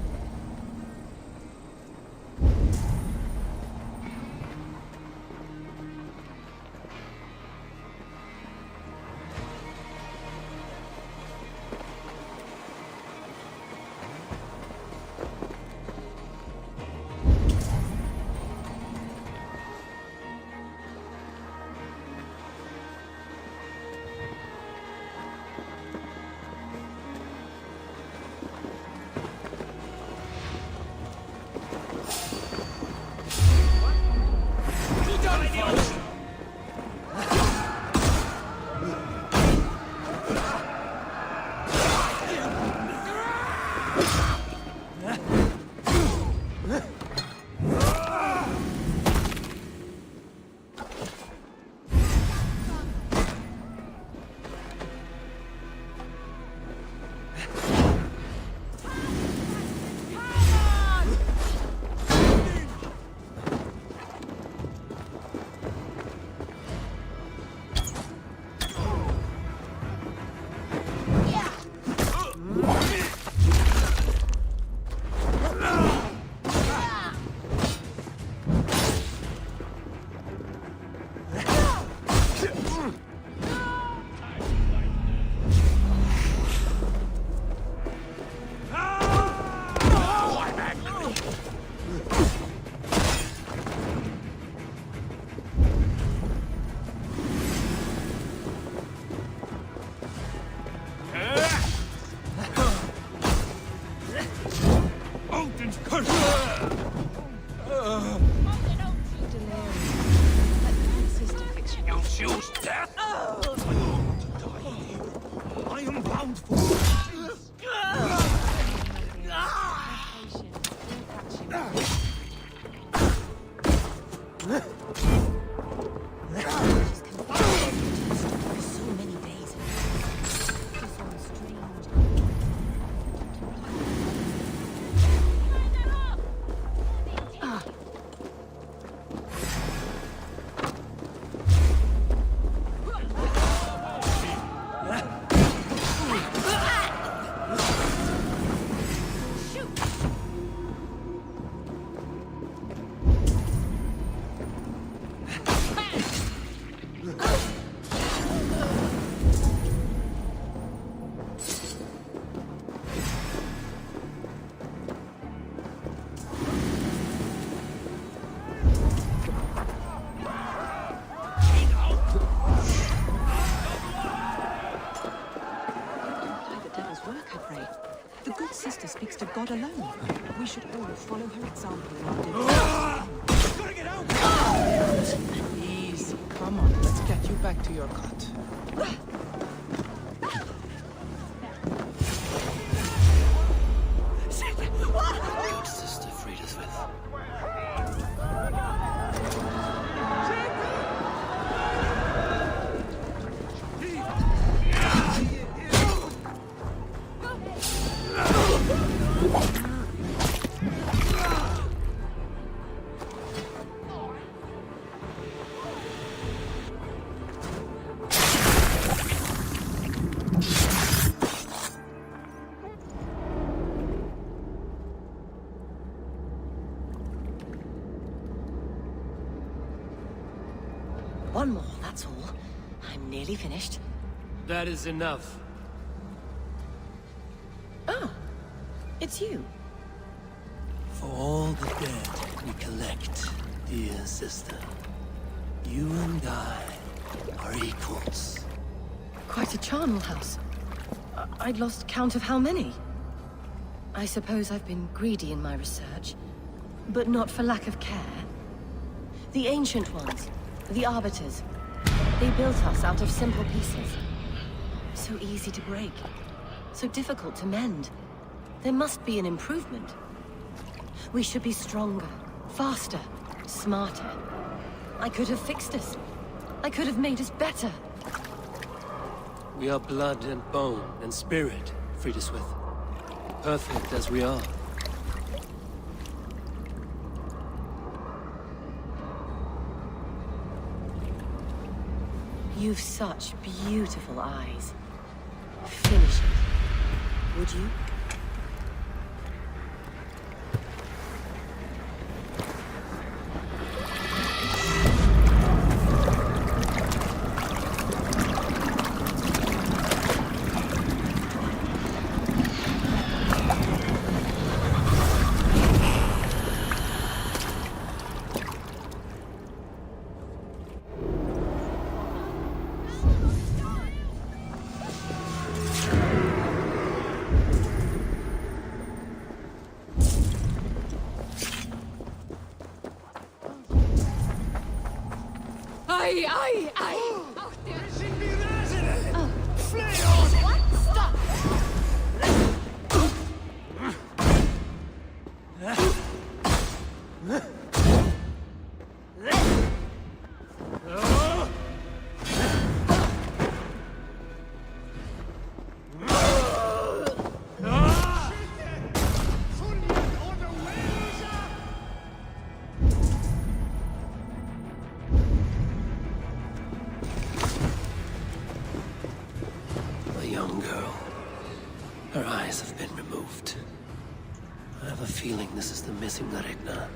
Speaks to God alone. We should all follow her example in our duty. Gotta get out! Easy. Come on, let's get you back to your cot. Sister freed us with. One more, that's all. I'm nearly finished. That is enough. Ah, it's you. For all the dead we collect, dear sister, you and I are equals. Quite a charnel house. I'd lost count of how many. I suppose I've been greedy in my research, but not for lack of care. The ancient ones, the arbiters, they built us out of simple pieces. So easy to break, so difficult to mend. There must be an improvement. We should be stronger, faster, smarter. I could have fixed us. I could have made us better. We are blood and bone and spirit, Friedeswith. Perfect as we are. You've such beautiful eyes. Finish it, would you? Missing Regna.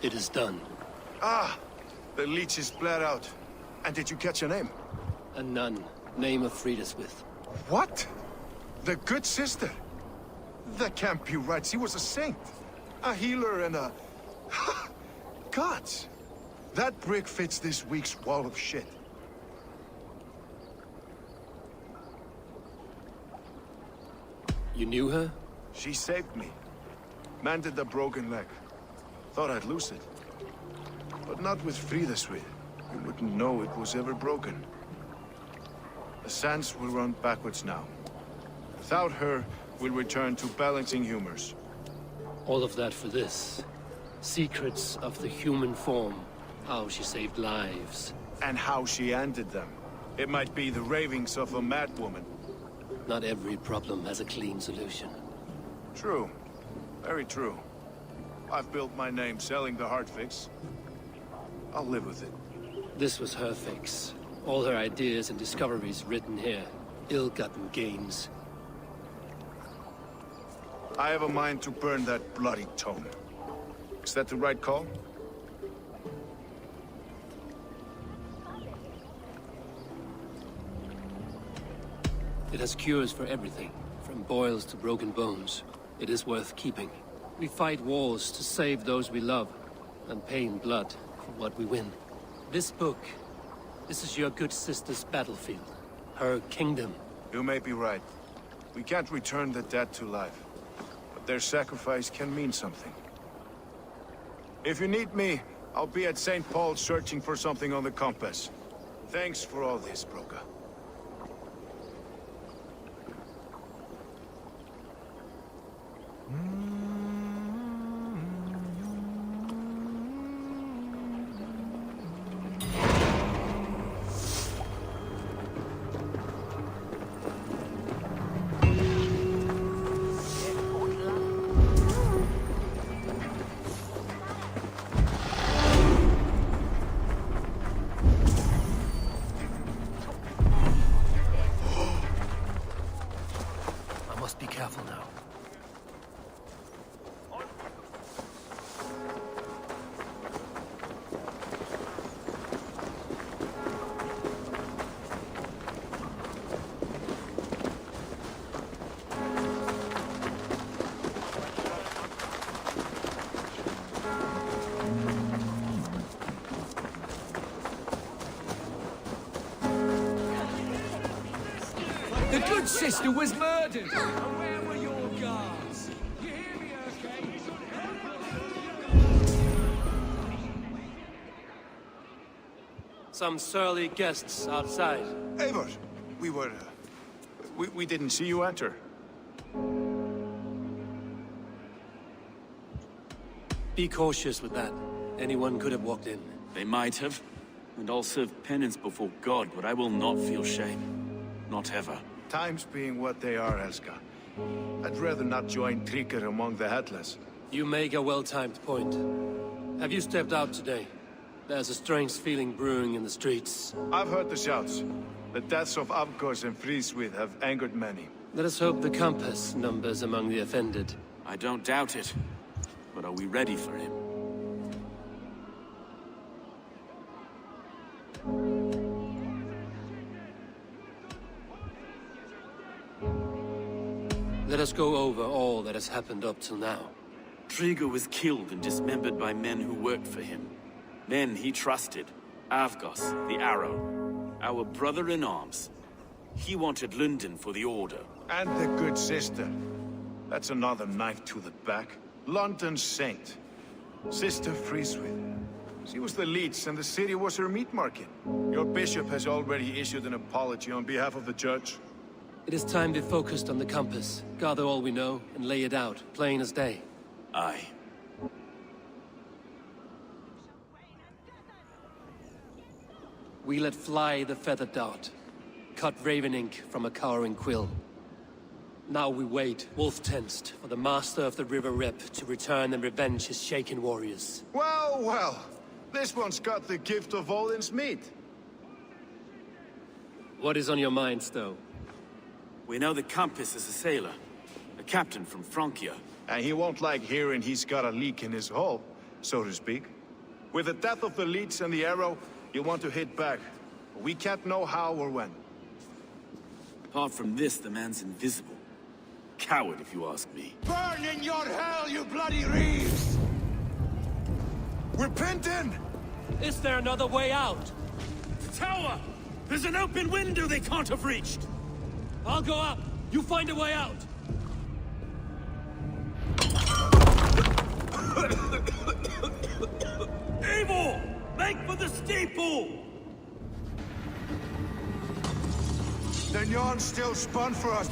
It is done. Ah! The leech is bled out. And did you catch her name? A nun. Name of Friedeswith. What? The good sister? That can't be right. She was a saint. A healer and a... Gods! That brick fits this week's wall of shit. You knew her? She saved me. Mended the broken leg. Thought I'd lose it. But not with Friedeswith. You wouldn't know it was ever broken. The sands will run backwards now. Without her, we'll return to balancing humors. All of that for this. Secrets of the human form. How she saved lives. And how she ended them. It might be the ravings of a madwoman. Not every problem has a clean solution. True. Very true. I've built my name selling the heart fix. I'll live with it. This was her fix. All her ideas and discoveries written here. Ill-gotten gains. I have a mind to burn that bloody tome. Is that the right call? It has cures for everything, from boils to broken bones. It is worth keeping. We fight wars to save those we love, and pay in blood for what we win. This book, this is your good sister's battlefield. Her kingdom. You may be right. We can't return the dead to life. But their sacrifice can mean something. If you need me, I'll be at St. Paul's searching for something on the compass. Thanks for all this, Broka. I must be careful now. The good sister was murdered! Where were your guards? You hear me, okay? Some surly guests outside. Eivor! We didn't see you enter. Be cautious with that. Anyone could have walked in. They might have, and I'll serve penance before God, but I will not feel shame. Not ever. Times being what they are, Helska. I'd rather not join Tryggr among the headless. You make a well-timed point. Have you stepped out today? There's a strange feeling brewing in the streets. I've heard the shouts. The deaths of Avgos and Fríswith have angered many. Let us hope the compass numbers among the offended. I don't doubt it. But are we ready for him? Let us go over all that has happened up till now. Tryggr was killed and dismembered by men who worked for him. Men he trusted. Avgos, the Arrow. Our brother-in-arms. He wanted London for the Order. And the good sister. That's another knife to the back. London's saint. Sister Fríswith. She was the leech and the city was her meat market. Your bishop has already issued an apology on behalf of the church. It is time we focused on the compass, gather all we know, and lay it out, plain as day. Aye. We let fly the feather dart, cut raven ink from a cowering quill. Now we wait, wolf-tensed, for the master of the River Rep to return and revenge his shaken warriors. Well, well. This one's got the gift of Odin's meat. What is on your mind, Stowe? We know the compass is a sailor. A captain from Francia. And he won't like hearing he's got a leak in his hull, so to speak. With the death of the leech and the arrow, you want to hit back. We can't know how or when. Apart from this, the man's invisible. Coward, if you ask me. Burn in your hell, you bloody reeves! We're pinned in! Is there another way out? The tower! There's an open window they can't have reached! I'll go up! You find a way out! Eivor! Make for the steeple! The yarn's still spun for us.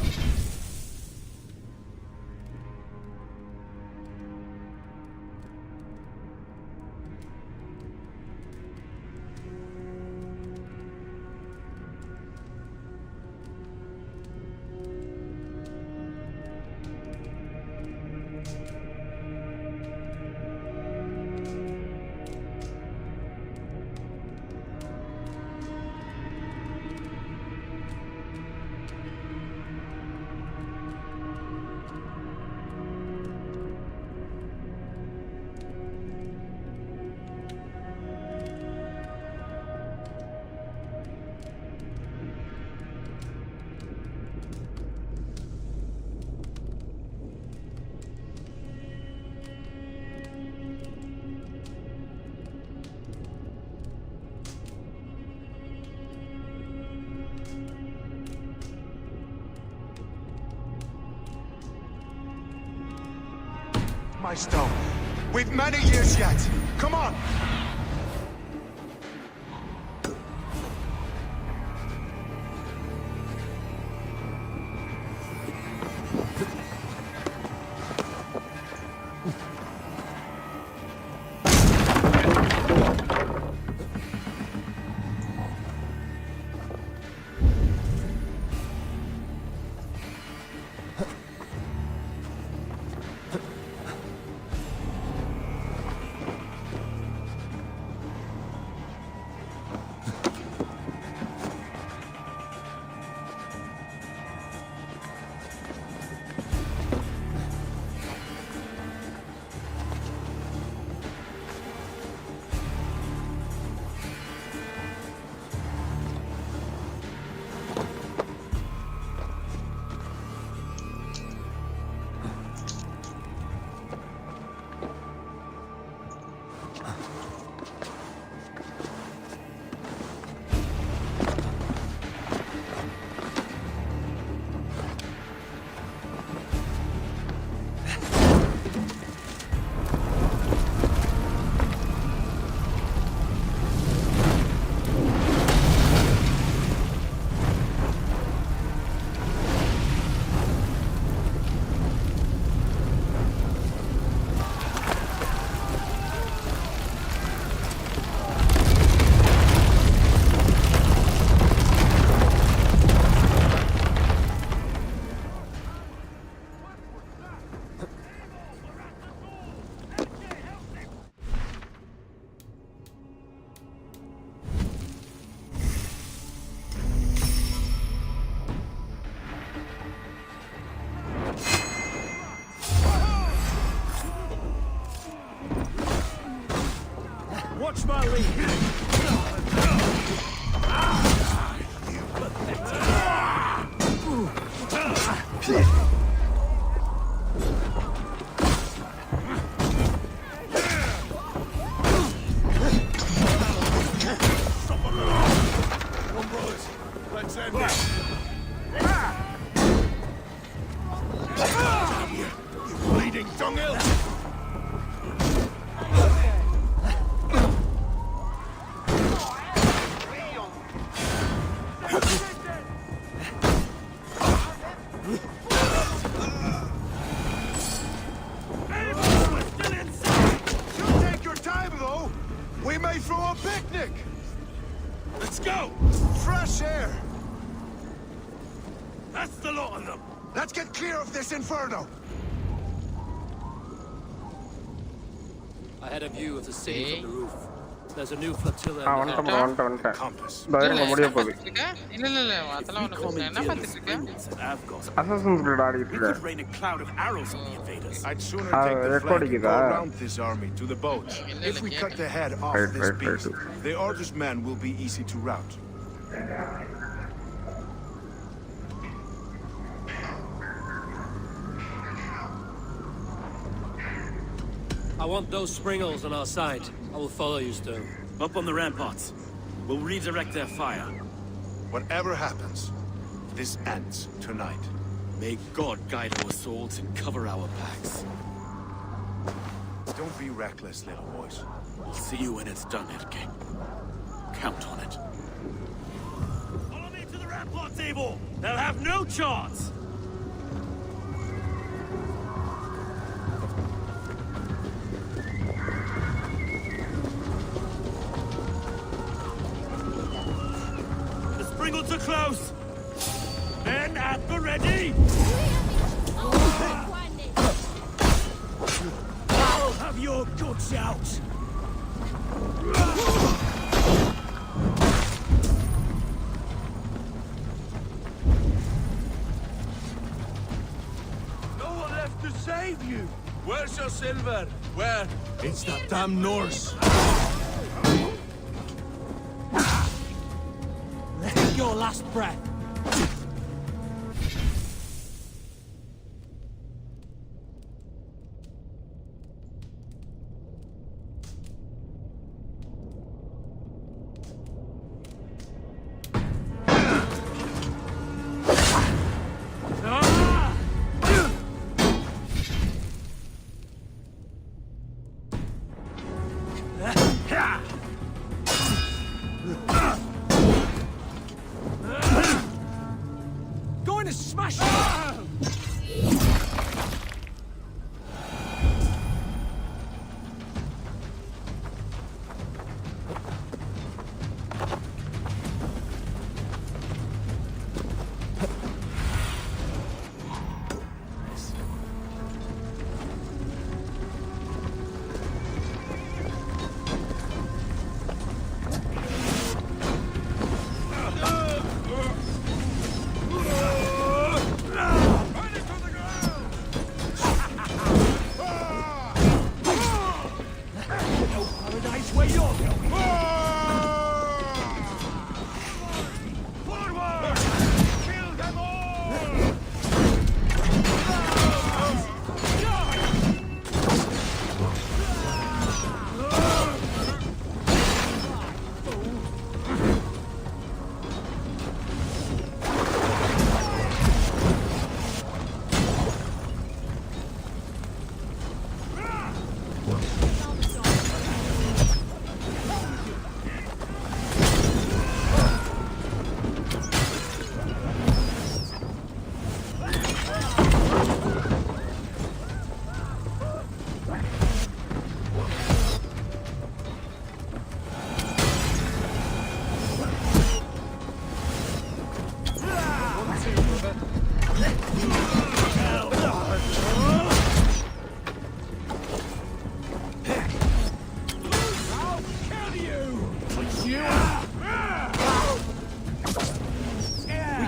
my stone. We've many years yet. Come on! Watch my lead. Let's end it. You bleeding dunghill! Let's get clear of this inferno! I had a view of the city from the roof. There's a new flotilla. Compass. Assassin's Creed We could rain a cloud of arrows on the invaders. I'd sooner take the flank and go around this army to the boats. If we cut the head off this beast, the Order's men will be easy to rout. I want those springles on our side. I will follow you, Stone. Up on the ramparts. We'll redirect their fire. Whatever happens, this ends tonight. May God guide our swords and cover our backs. Don't be reckless, little boys. We'll see you when it's done, King. Count on it. Follow me to the ramparts, Eivor! They'll have no chance! Springles are close! Men at the ready! I'll have your guts out! No one left to save you! Where's your silver? Where? It's that damn Norse. Your last breath. where you're going. Forward! Kill them all!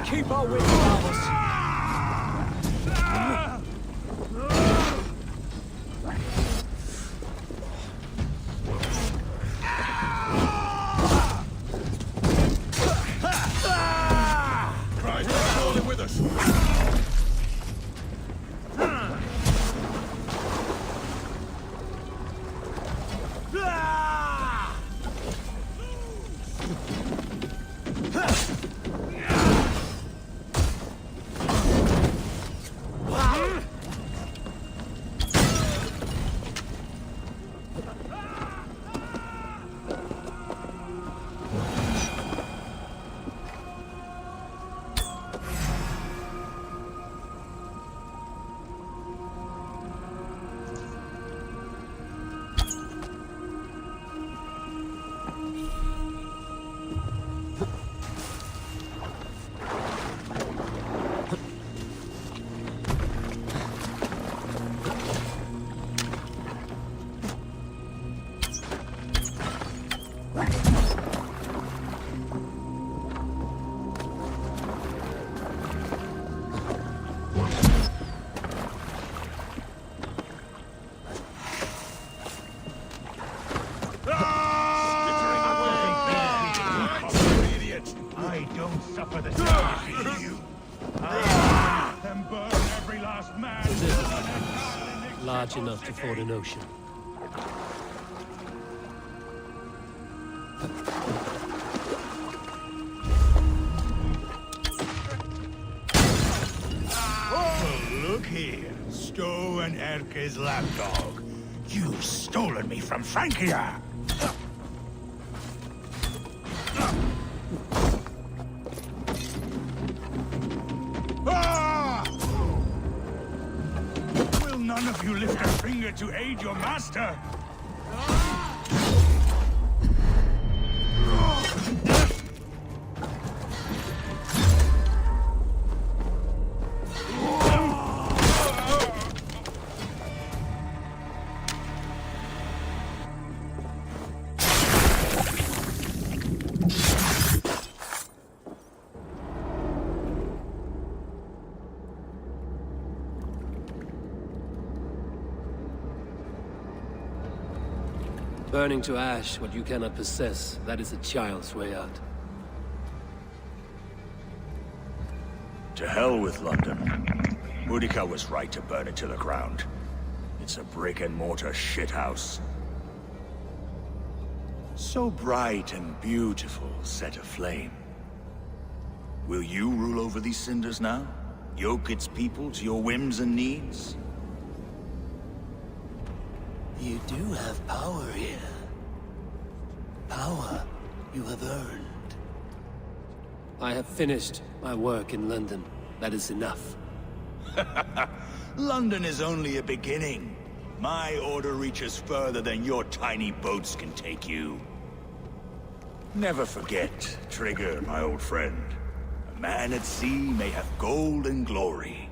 Keep our wits about us. Christ, they're rolling with us. Large enough to ford an ocean. Oh, look here, Stowe and Erke's lapdog. You've stolen me from Francia! None of you lift a finger to aid your master! Burning to ash what you cannot possess, that is a child's way out. To hell with London. Boudica was right to burn it to the ground. It's a brick-and-mortar shithouse. So bright and beautiful, set aflame. Will you rule over these cinders now? Yoke its people to your whims and needs? You do have power here. Power you have earned. I have finished my work in London. That is enough. London is only a beginning. My order reaches further than your tiny boats can take you. Never forget, Trigger, my old friend. A man at sea may have gold and glory,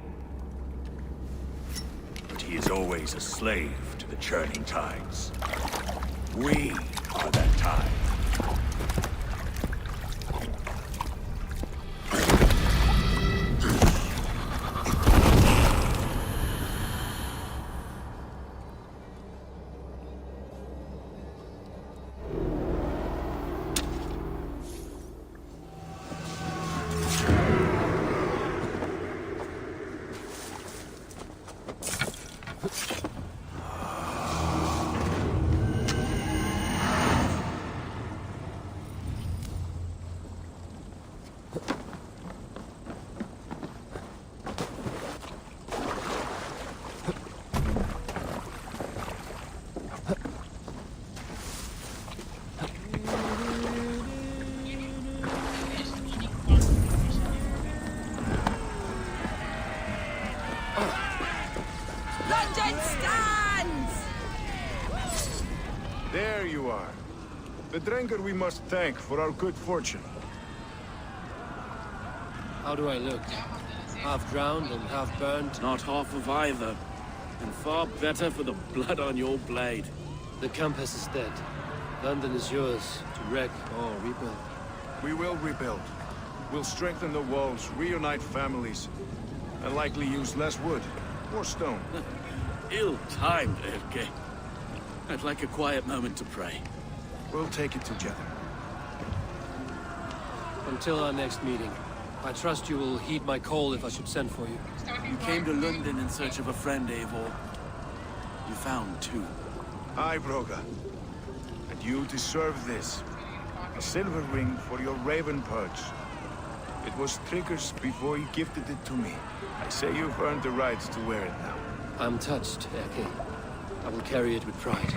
but he is always a slave to the churning tides. We are that tide. There you are. The drinker we must thank for our good fortune. How do I look? Half drowned and half burned? Not half of either. And far better for the blood on your blade. The Compass is dead. London is yours, to wreck or rebuild. We will rebuild. We'll strengthen the walls, reunite families, and likely use less wood or stone. Ill-timed, Erke. I'd like a quiet moment to pray. We'll take it together. Until our next meeting, I trust you will heed my call if I should send for you. You came to London in search of a friend, Eivor. You found two. Aye, Broga. And you deserve this. A silver ring for your raven perch. It was Trigger's before he gifted it to me. I say you've earned the right to wear it now. I'm touched, Erke. I will carry it with pride.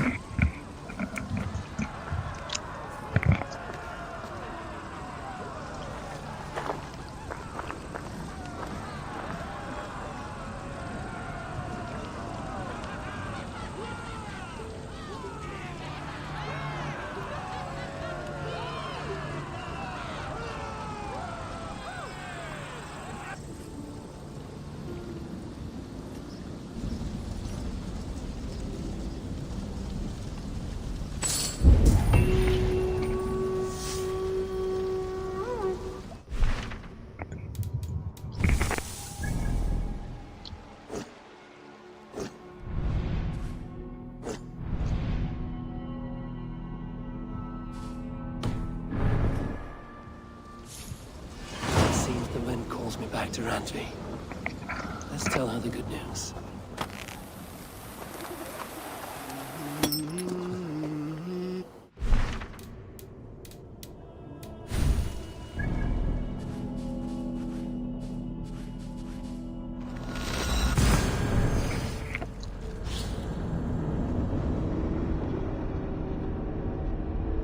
Me back to Randvi. Let's tell her the good news.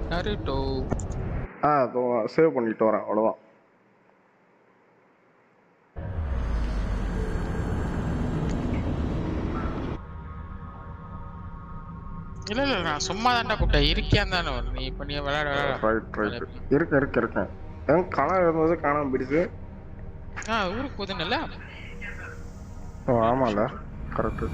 Naruto. Save பண்ணிட்டு வரேன் அவ்வளவுதான். இல்ல நான் சும்மா தான்டா கூப்பிட்டேன். இருக்கியான் தானே நீ இப்ப நீ விளையாட இருக்கேன். காணாம இருந்தது காணாம போயிடுச்சு. ஊருக்கு போதுன்னு ஆமால correct.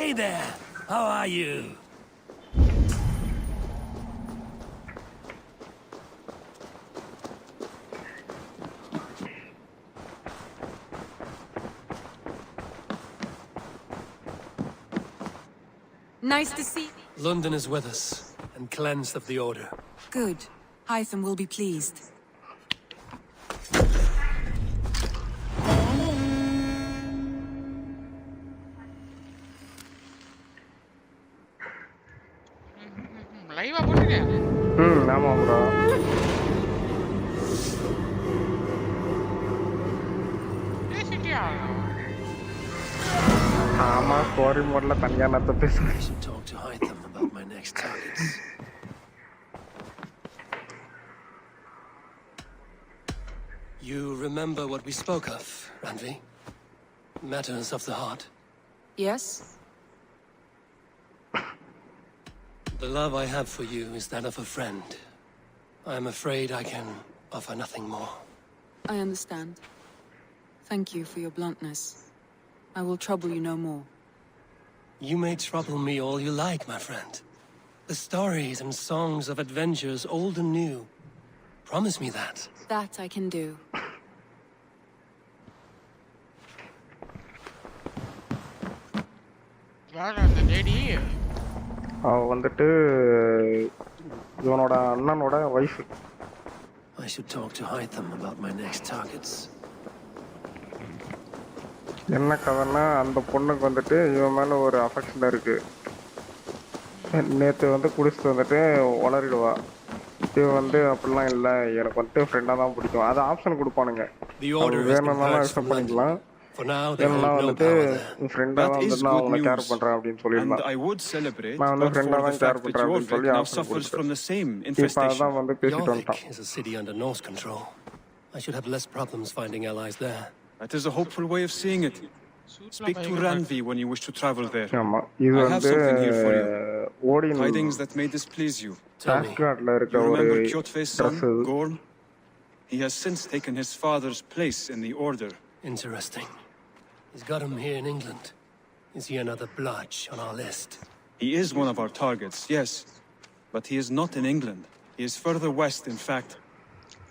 Hey there, how are you? Nice to see. London is with us, and cleansed of the Order. Good. Hytham will be pleased. லைவா போட்டுங்க. ஆமா ப்ரோ. பேசிட்டியா? ஆமா ஸ்டோரி மோட்ல தனியா நத்த பேசுறேன். I should talk to Hytham about my next targets. You remember what we spoke of, Randvi? Matters of the heart. Yes? The love I have for you is that of a friend. I am afraid I can offer nothing more. I understand. Thank you for your bluntness. I will trouble you no more. You may trouble me all you like, my friend. The stories and songs of adventures, old and new. Promise me that. That I can do. யார் அந்த lady? அவ வந்துட்டு இவனோட அண்ணனோட wife. I should talk to Hytham about my next targets. என்ன கதைன்னா அந்த பொண்ணுக்கு வந்துட்டு இவன் மேல ஒரு அஃபெக்ஷன் இருக்கு. நேற்று வந்து குடிச்சிட்டு வந்துட்டு வளரிடுவா. இவன் வந்து அப்படிலாம் இல்லை, எனக்கு வந்துட்டு ஃப்ரெண்டாக தான் பிடிக்கும். அது ஆப்ஷன் கொடுப்பானுங்க. வேணும்னாலும் அக்செப்ட் பண்ணிக்கலாம், For now, they ஏன்னா hold no வந்துட்டு power there. என் ஃப்ரெண்டாக That வந்து is நான் good அவங்களை கேர் news. பண்ணுறேன் அப்படின்னு And சொல்லியிருந்தான். I would celebrate, நான் வந்து but ஃப்ரெண்டாக for the தான் கேர் fact that பண்ணுறேன் அப்படின்னு சொல்லி Jorvik now option suffers from கொடுத்துட்டேன். the same இப்போ infestation. அதான் வந்து பேசிட்டு Jorvik வந்துட்டான். is a city under Norse control. I should have less problems finding allies there. That is a hopeful way of seeing it. Speak to Randvi when you wish to travel there. ஆமாம், இது I have வந்து something here for you. ஓடின் Tidings that may displease you. ஆஸ்கார்ட்ல இருக்க You ஒரு remember Kjotve's son, dress இது. Gorm? He has since taken his father's place in the order. Interesting. He's got him here in England. Is he another blotch on our list? He is one of our targets, yes. But he is not in England. He is further west, in fact.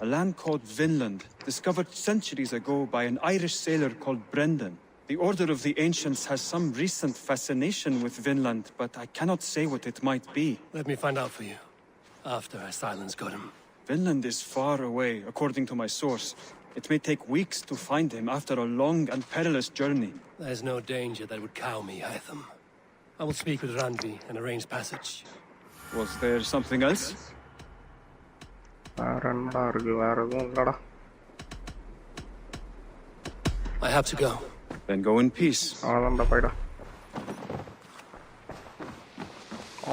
A land called Vinland, discovered centuries ago by an Irish sailor called Brendan. The Order of the Ancients has some recent fascination with Vinland, but I cannot say what it might be. Let me find out for you, after I silence Godham. Vinland is far away, according to my source. It may take weeks to find him after a long and perilous journey. There's no danger that would cow me, Hytham. I will speak with Randvi and arrange passage. Was there something else? வேற என்னடா இருக்கு, வேற எதுவும் இல்லடா. I have to go. Then go in peace. அவ்வளோதான்டா, போய்டா.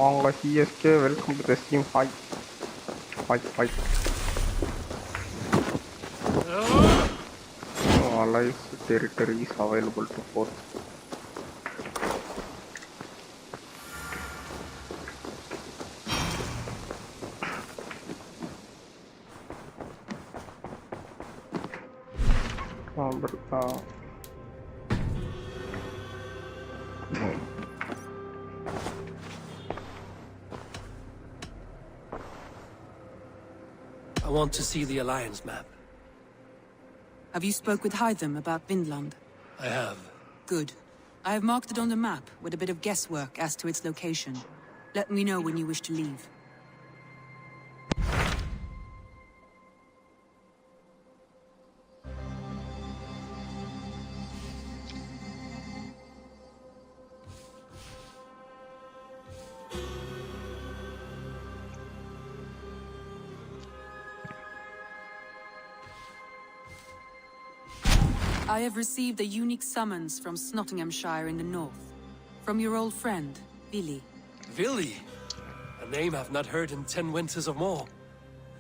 அவங்க CSK welcome to the stream. Hi hi. Allies territories available to force. I want to see the Alliance map. Have you spoke with Hytham about Vinland? I have. Good. I have marked it on the map with a bit of guesswork as to its location. Let me know when you wish to leave. I have received a unique summons from Nottinghamshire in the north. From your old friend, Vili. Vili? A name I've not heard in 10 winters or more.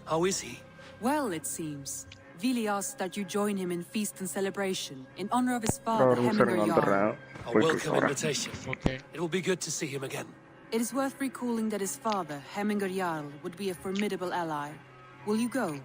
How is he? Well, it seems. Vili asked that you join him in feast and celebration in honor of his father, Hemingr Jarl. A welcome invitation. Okay. It will be good to see him again. It is worth recalling that his father, Hemingr Jarl, would be a formidable ally. Will you go?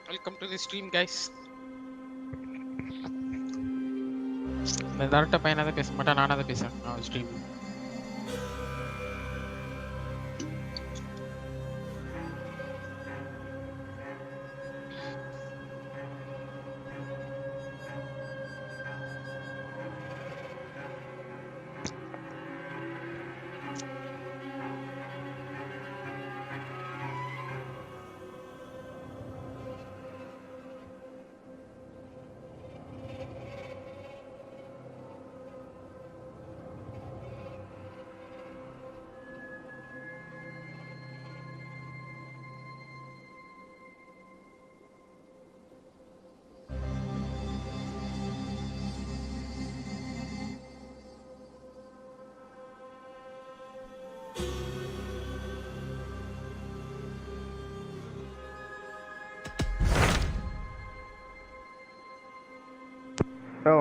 Welcome to the stream, guys. இந்த தரட்ட பையனை தான் பேச மாட்டேன், நானாக தான் பேசுறேன். நான் stream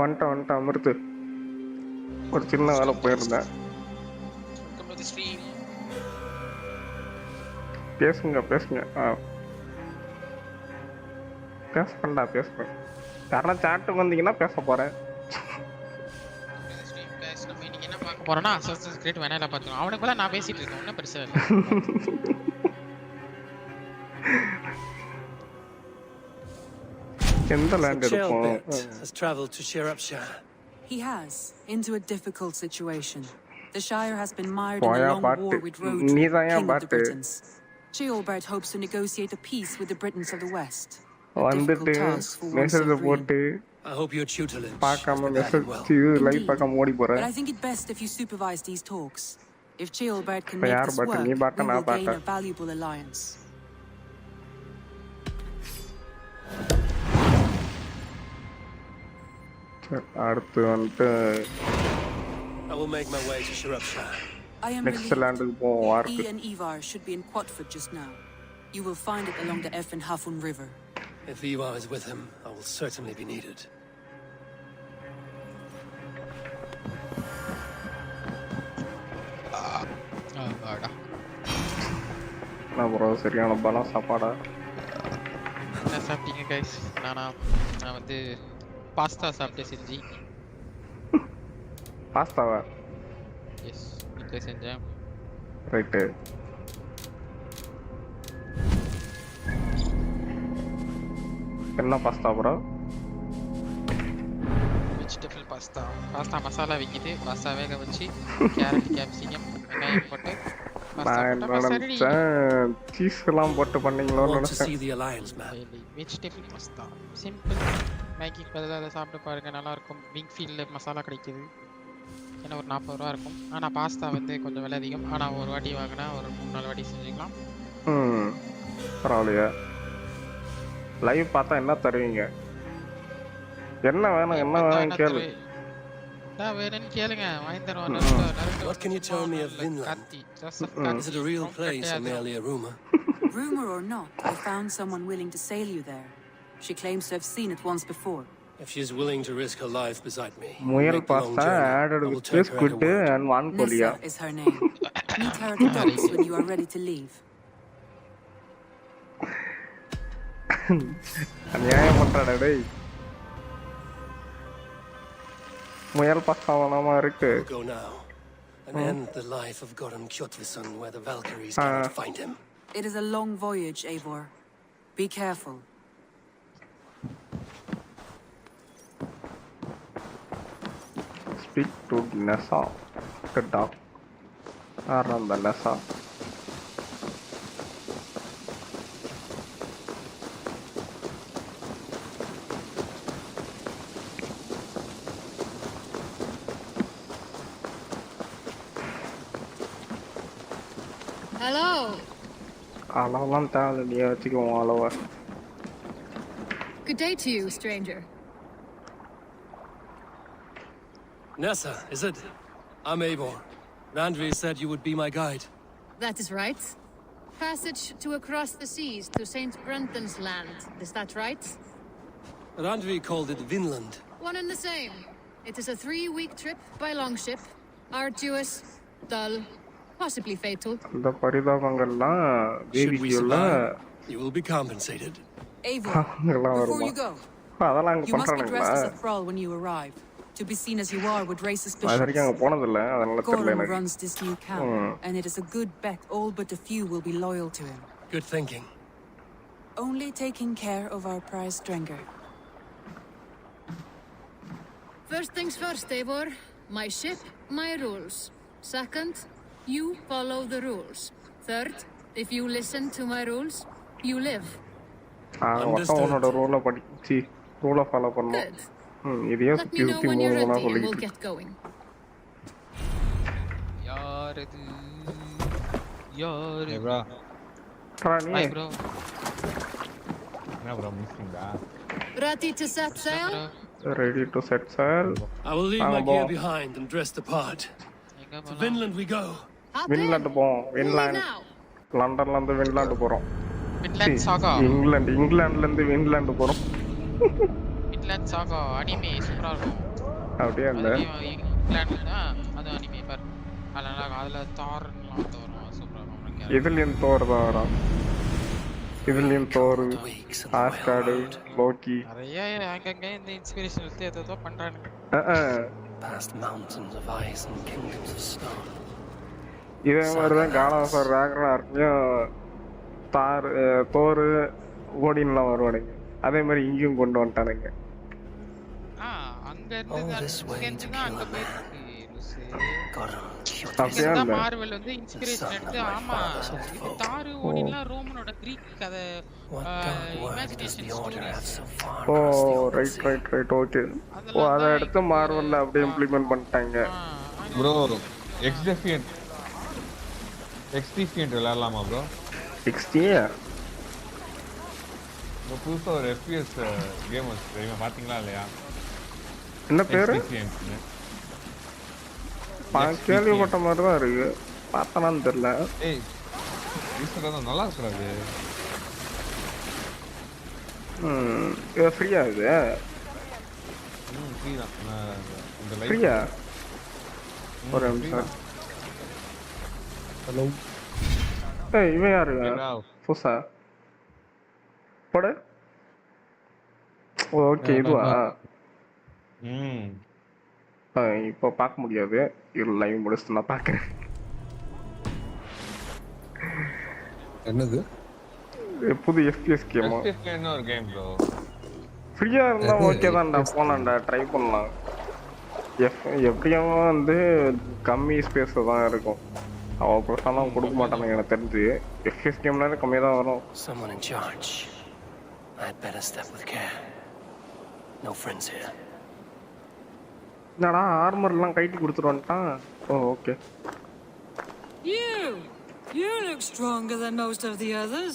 வந்துட்டேன் அமிர்து. ஒரு சின்ன வேலை போயிருந்தேன். பேசுங்க பேசுறேன். யாரா சாட்டுக்கு வந்தீங்கன்னா பேச போறேன். போறேன்னா அசாசின்ஸ் கிரீட் வேணால பாத்துக்கோ. அவனுக்கு பதிலா நான் பேசிட்டு இருக்கேன். ஒன்னும் பெருசா இல்ல. எந்த லேண்ட் எடுப்போம்? has traveled to Shropshire. He has, into a difficult situation. The Shire has been mired in a long war with Rodri, King of the Britons. Ceolbert hopes to negotiate a peace with the Britons of the West. A difficult task for one so free. I hope your tutelage But I think it best if you supervise these talks. If Ceolbert can make this work, we will gain a valuable alliance. I will make my way to Shropshire. I am relieved. He and Eivor should be in Quatford just now. You will find it along the Eff and Hafun River. If Eivor is with him, I will certainly be needed. சரியான பலம் சாப்பாடா. என்ன சாப்பிட்டீங்க guys? நான் வந்து pasta சாப்பிட்டேன் செஞ்சு. பாஸ்தாவா? S, வீட்ல செஞ்சேன். ரைட். என்ன pasta bro? Vegetable pasta. Pasta masala விக்குது. பாஸ்தா வேக வச்சு கேரட், கேப்சிகம், வெங்காயம் போட்டு சீஸ் எல்லாம் போட்டு பண்ணீங்களோன்னு வெஜிடபிள் பாஸ்தா சிம்பிள். மேகிக்கு பதிலாக அதை சாப்பிட்டு பாருங்க, நல்லா இருக்கும். விங் ஃபீல்டில் மசாலா கிடைக்குது. ஏன்னா ஒரு 40 ரூபா இருக்கும். ஆனால் பாஸ்தா வந்து கொஞ்சம் விலை அதிகம். ஆனால் ஒரு வாட்டி வாங்கினா ஒரு 3-4 வாட்டி செஞ்சுக்கலாம். பரவாயில்லையா? லைவ் பார்த்தா என்ன தருவீங்க? என்ன வேணும் கேளு. வேணும்னு கேளுங்க, வாங்கி தருவோம். What can you tell me of Vinland? Is it a real place or merely a rumor? Rumor or not, I found someone willing to sail you there. She claims to have seen it once before. If she is willing to risk her life beside me, Muyal pasta added with fish, squid and one kolia. Nessa is her name. Meet her at the docks when you are ready to leave. அநியாயம் பண்றடா டேய். முயல் பஸ்தா வேணாமா இருக்கு. Go now and end the life of Goran Kjotvisson where the Valkyries cannot find him. It is a long voyage, Eivor. Be careful. Speak to Nessa, the dog. Around the Nessa. Hello. Alavam taal niya chiko alawa. Good day to you, stranger. Nessa, is it? I'm Eivor. Randvi said you would be my guide. That is right. Passage to across the seas to St. Brenton's land. Is that right? Randvi called it Vinland. One and the same. It is a 3-week trip by longship. Arduous, dull, possibly fatal. The பரிதாபங்கள்லாம் வேவிக்குள்ள you will be compensated. Eivor, before you go, அதெல்லாம் you must be dressed as a thrall when you arrive. To be seen as you are would raise suspicions. Goran runs this new camp, and it is a good bet all but a few will be loyal to him. Good thinking. Only taking care of our prize Drenger. First things first, Eivor. My ship, my rules. Second, you follow the rules. Third, if you listen to my rules, you live. Good. Let me know when you're ready and we'll get going. Hey bro. Hi bro. Ready to set sail? Ready to set sail. I will leave my gear behind and dress the part. To Vinland we go. Vinland போவோம். Vinland. லண்டன்ல இருந்து Vinland போறோம். Vinland saga. இங்கிலாந்துல இருந்து Vinland போறோம். Vinland சாகா anime சூப்பரா இருக்கும். அப்படியே அந்த இங்கிலாந்து அது அனிமே பாரு. அதுல தார்லாம் வரும் சூப்பரா இருக்கும். இதுலயும் தோர் தான் வரும். இதுலயும் தோர், ஆஸ்கார்டு, லோக்கி. நிறைய அங்கங்க இந்த இன்ஸ்பிரேஷன் எடுத்து ஏதோ பண்றானுங்க. Past mountains of ice and kingdoms of stone. இதே மாதிரிதான் காட் ஆஃப் வார் ராக்னரார்க்லயும் தோர், ஓடின்லாம் வருவானுங்க. அதே மாதிரி இங்கேயும் கொண்டு வந்துட்டானுங்க. அங்க இருந்து அங்க போயிருக்கு. அப்படியே மார்வெல் வந்து இன்ஸ்பிரேஷன் எடுத்து ஆமா தாரு ஓடின்லாம் ரோமனோட கிரீக் கதை இமேஜினேஷன் ஸ்டோரிஸ். ஓ ரைட் ஓகே. ஓ அதை எடுத்து மார்வெல்ல அப்படியே இம்ப்ளிமெண்ட் பண்ணிட்டாங்க. ப்ரோ எக்ஸ்டிஃபியன்ட் விளையாடலாமா ப்ரோ? இப்போ புதுசா ஒரு FPS கேம் வந்து பாத்தீங்களா இல்லையா? என்ன பேரு? கேள்விப்பட்ட மாதிரி தான் இருக்கு. பார்த்தனான்னு தெரியல. ஏய் நல்லா இருக்கிறது. இது ஃப்ரீயா இது? ஃப்ரீ தான். இந்த லைவ் ஃப்ரீயா? ஒரு நிமிஷம். ஹலோ. ஏய் இவன் யாரு? புதுசா போடு. ஓகே இதுவா? இப்போ பார்க்க முடியாது. இது லைவ் முடிச்சுட்டு நான் பார்க்குறேன். என்னது? புது FPS கேமா? என்ன ஒரு கேம் ப்ரோ? ஃப்ரீயா இருந்தா ஓகே தான்டா, போலாம்டா, ட்ரை பண்ணலாம். எப்படியும் வந்து கம்மி ஸ்பேஸ் தான் இருக்கும். அவன் பெருசாலாம் கொடுக்க மாட்டானுங்க எனக்கு தெரிஞ்சு. FPS கேம்னாலே கம்மியாக தான் வரும். Someone in charge. I'd better step with care. No friends here. என்னடா ஆர்மர்லாம் கைட்டி கொடுத்துட்டு வந்துட்டான். ஓ okay. You look stronger than most of the others.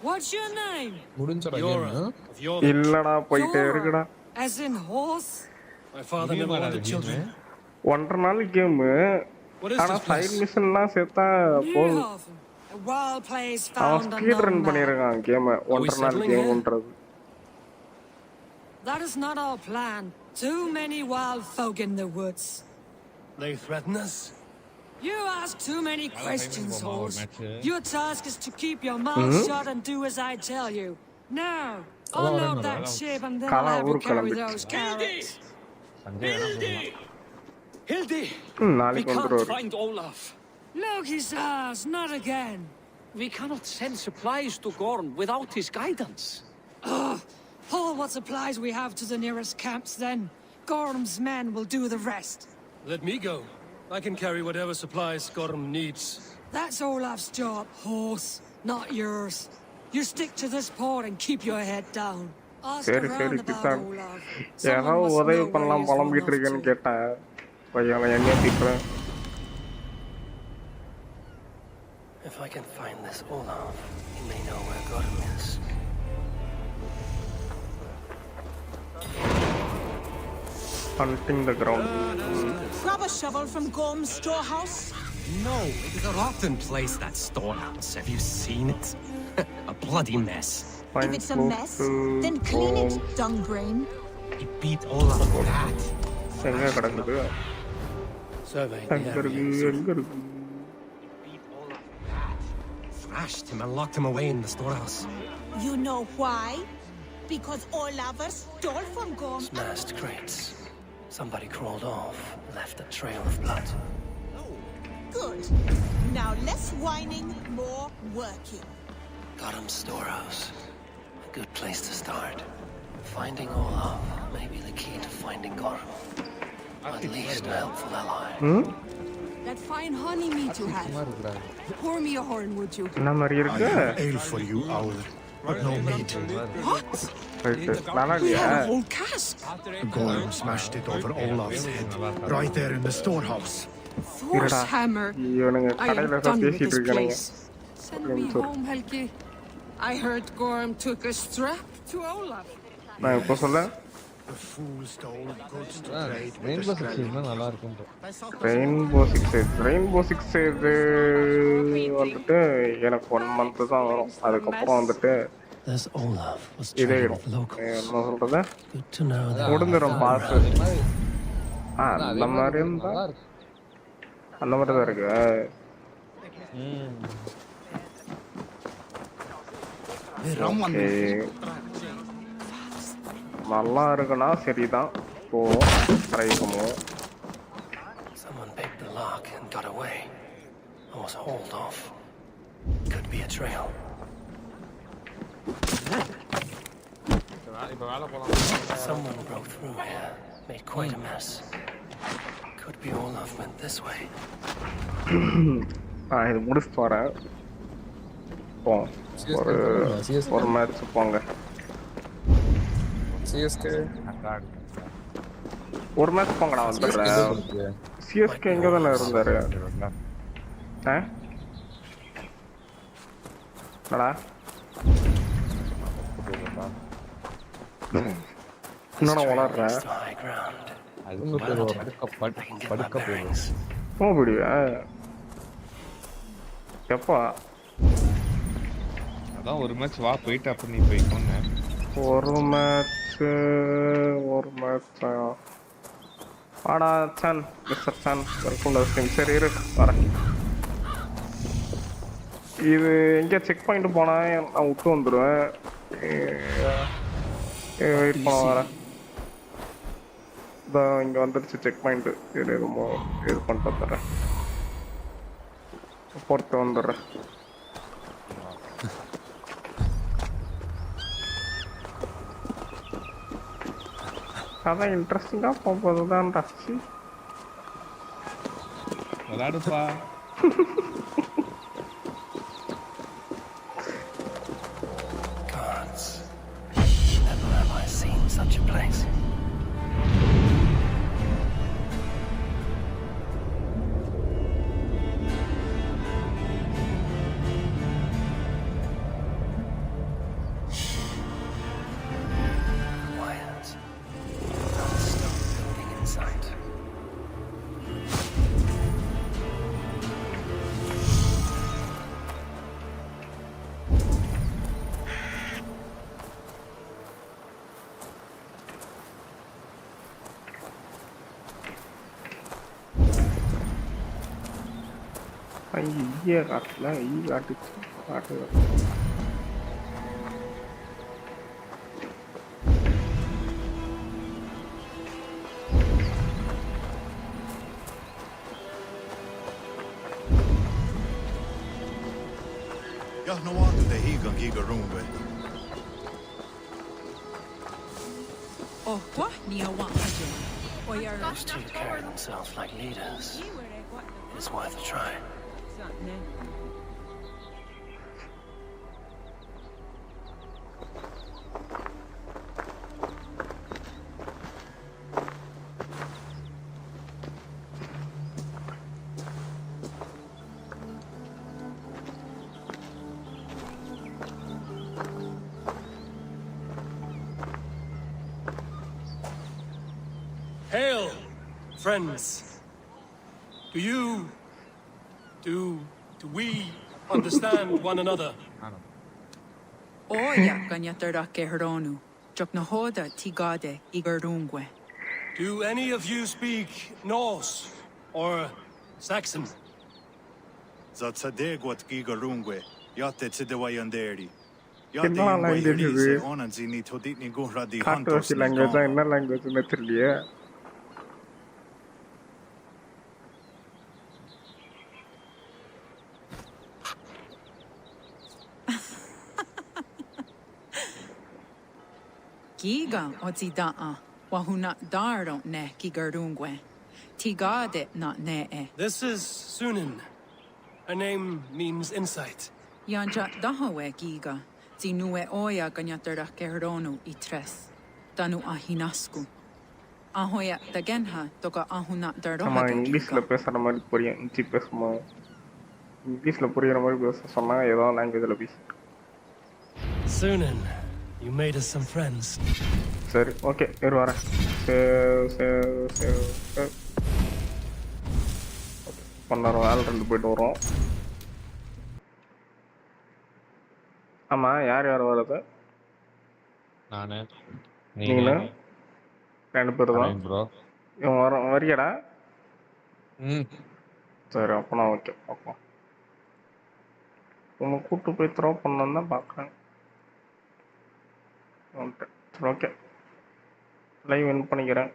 What's your name? முடிஞ்சடா கேம். இல்லடா போயிட்டே இருக்குடா. As in horse? My father never wanted children. 1.5 நாள் game. ஆனா side மிஷன்லாம் சேர்த்தா போதும். அவன் ஸ்பீட் ரன் பண்ணிருக்கான் கேம். 1.5 நாள் கேம்ன்றது. That is not our plan. Too many wild folk in the woods. They threaten us? You ask too many questions, horse. Your task is to keep your mouth shut and do as I tell you. Now, unload that ship and then I'll have you carry those carrots. Hildy! We can't find Olaf. Look, he says, not again. We cannot send supplies to Gorm without his guidance. Pull what supplies we have to the nearest camps, then. Gorm's men will do the rest. Let me go. I can carry whatever supplies Gorm needs. That's Olaf's job, horse, not yours. You stick to this port and keep your head down. Ask around about Olaf. ஏதாவது உதவி பண்ணலாம் புலம்பிட்டு இருக்கேன்னு கேட்டேன். பையன் என்ன திட்டுறேன். If I can find this Olaf, he may know where Gorm is. Hunting the ground. Grab a shovel from Gorm's storehouse. No, it is a rotten place, that storehouse. Have you seen it? A bloody mess. If it's a mess, then clean it, dung brain. He beat Olaf bad. எங்க கிடக்குது? எங்க இருக்கு? Thrashed him and locked him away in the storehouse. You know why? Because Olafur stole from Gorm. Smashed crates. Somebody crawled off, left a trail of blood. Good. Now less whining, more working. Gorm's storehouse. A good place to start. Finding Olaf may be the key to finding Gorm. At least a helpful ally. That fine honey meat you have. Pour me a horn, would you? என்ன மாதிரி இருக்கு? Ale for you, owl, but no meat. What? நல்லா We இல்லையா? have a whole cask. Gorm smashed it over Olaf's head, right there in the storehouse. Thor's hammer. இவனுங்க I am கடையில done தான் with பேசிட்டு this இருக்கானுங்க. place. Send me home, Helgi. I heard Gorm took a strap to Olaf. நான் இப்போ சொல்ல rainbow 6 நல்லா இருக்கும். ரெயின்போ 6 வந்துட்டு எனக்கு 1 month தான் வரும். அதுக்கப்புறம் வந்துட்டு This Olaf was இதே trading இடம் with locals. என்ன சொல்றது Good to know that. முடிஞ்சிடும் பாஸ் அந்த மாதிரி இருந்தா அந்த மாதிரி தான் இருக்கு ஓகே நல்லா இருக்குன்னா சரிதான் போவோம் ட்ரை பண்ணுவோம் Someone picked the lock and got away. I was hauled off. Could be a trail. Someone broke through here. Made quite a mess. Could be Olaf went this way. இது முடிச்சுட்டு வரேன் போவோம் ஒரு மேட்ச் போங்க CSK ஒரு match போங்கடா வந்துடுறேன் CSK எங்கே தானே இருந்தாரு என்னடா என்னடா வளர்றேன் போக முடியா எப்பா அதான் ஒரு மேட்ச் வா போயிட்டு அப்ப நீ போய்க்கோங்க ஒரு மேட்ச் ஆடா சான் மிஸ்டர் சான் வெல்கம் டு ஸ்ட்ரீம் சரி இரு வரேன் இது எங்கே செக் பாயிண்ட் போனால் நான் விட்டு வந்துடுவேன் வெயிட் பண்ண வரேன் இதான் இங்கே வந்துடுச்சு செக் பாயிண்ட்டு இது ரொம்ப இது பண்ணிட்டு வந்துடுறேன் பொறுத்து வந்துடுறேன் அதான் இன்ட்ரெஸ்டிங்காக போகும்போது தான் ரசி விளையாடுப்பா Gods, never have I seen such a place. ஈய காட்டல ஈ காட்டுச்சு காட்டு Jag no ante det higan giga rumbe. Oh, what? Nia want to Those two carry themselves like leaders. It's worth a try. Hail, friends. Do we understand one another? Oya ganyatarda kehronu. Joknahoda tigade igarungwe. Do any of you speak Norse or Saxon? Zatsadegwat giga rumbe. Yatte tsidewayanderi. என்ன language இது காட்டுவாசி லாங்குவேஜா என்ன லாங்குவேஜ்னு தெரியலையே Giga otsidaa wahuna dardo ne kigarungwe. Tigade not ne e. This is Sunan. Her name means insight. Yanja dahawe giga. Zinue oya ganyatarda kehronu itres. Tanu ahinasku. Ahoya dagenha toka ahuna dardo. நம்ம இங்கிலீஷ்ல பேசுற மாதிரி புரியும் இஞ்சி பேசுமா இங்கிலீஷ்ல புரியுற மாதிரி பேச சொன்னா ஏதோ லாங்குவேஜ்ல பேசு Sunan, you made us some friends. சரி ஓகே இரு வரேன் சேவ் பண்ணாரம் வேலை 2 போயிட்டு வரோம் ஆமா யார் வருது நானு நீனு 2 பேர் தான். அரவிந்த் ப்ரோ. இவன் வரியாடா? ம். சரி அப்போ நான் ஓகே. அப்போ உன்னை கூட்டு போய் த்ரோ பண்ணலாம் தான் பார்க்குறேன். ஓகே சரி ஓகே. லைவ் வின் பண்ணிக்கிறேன்.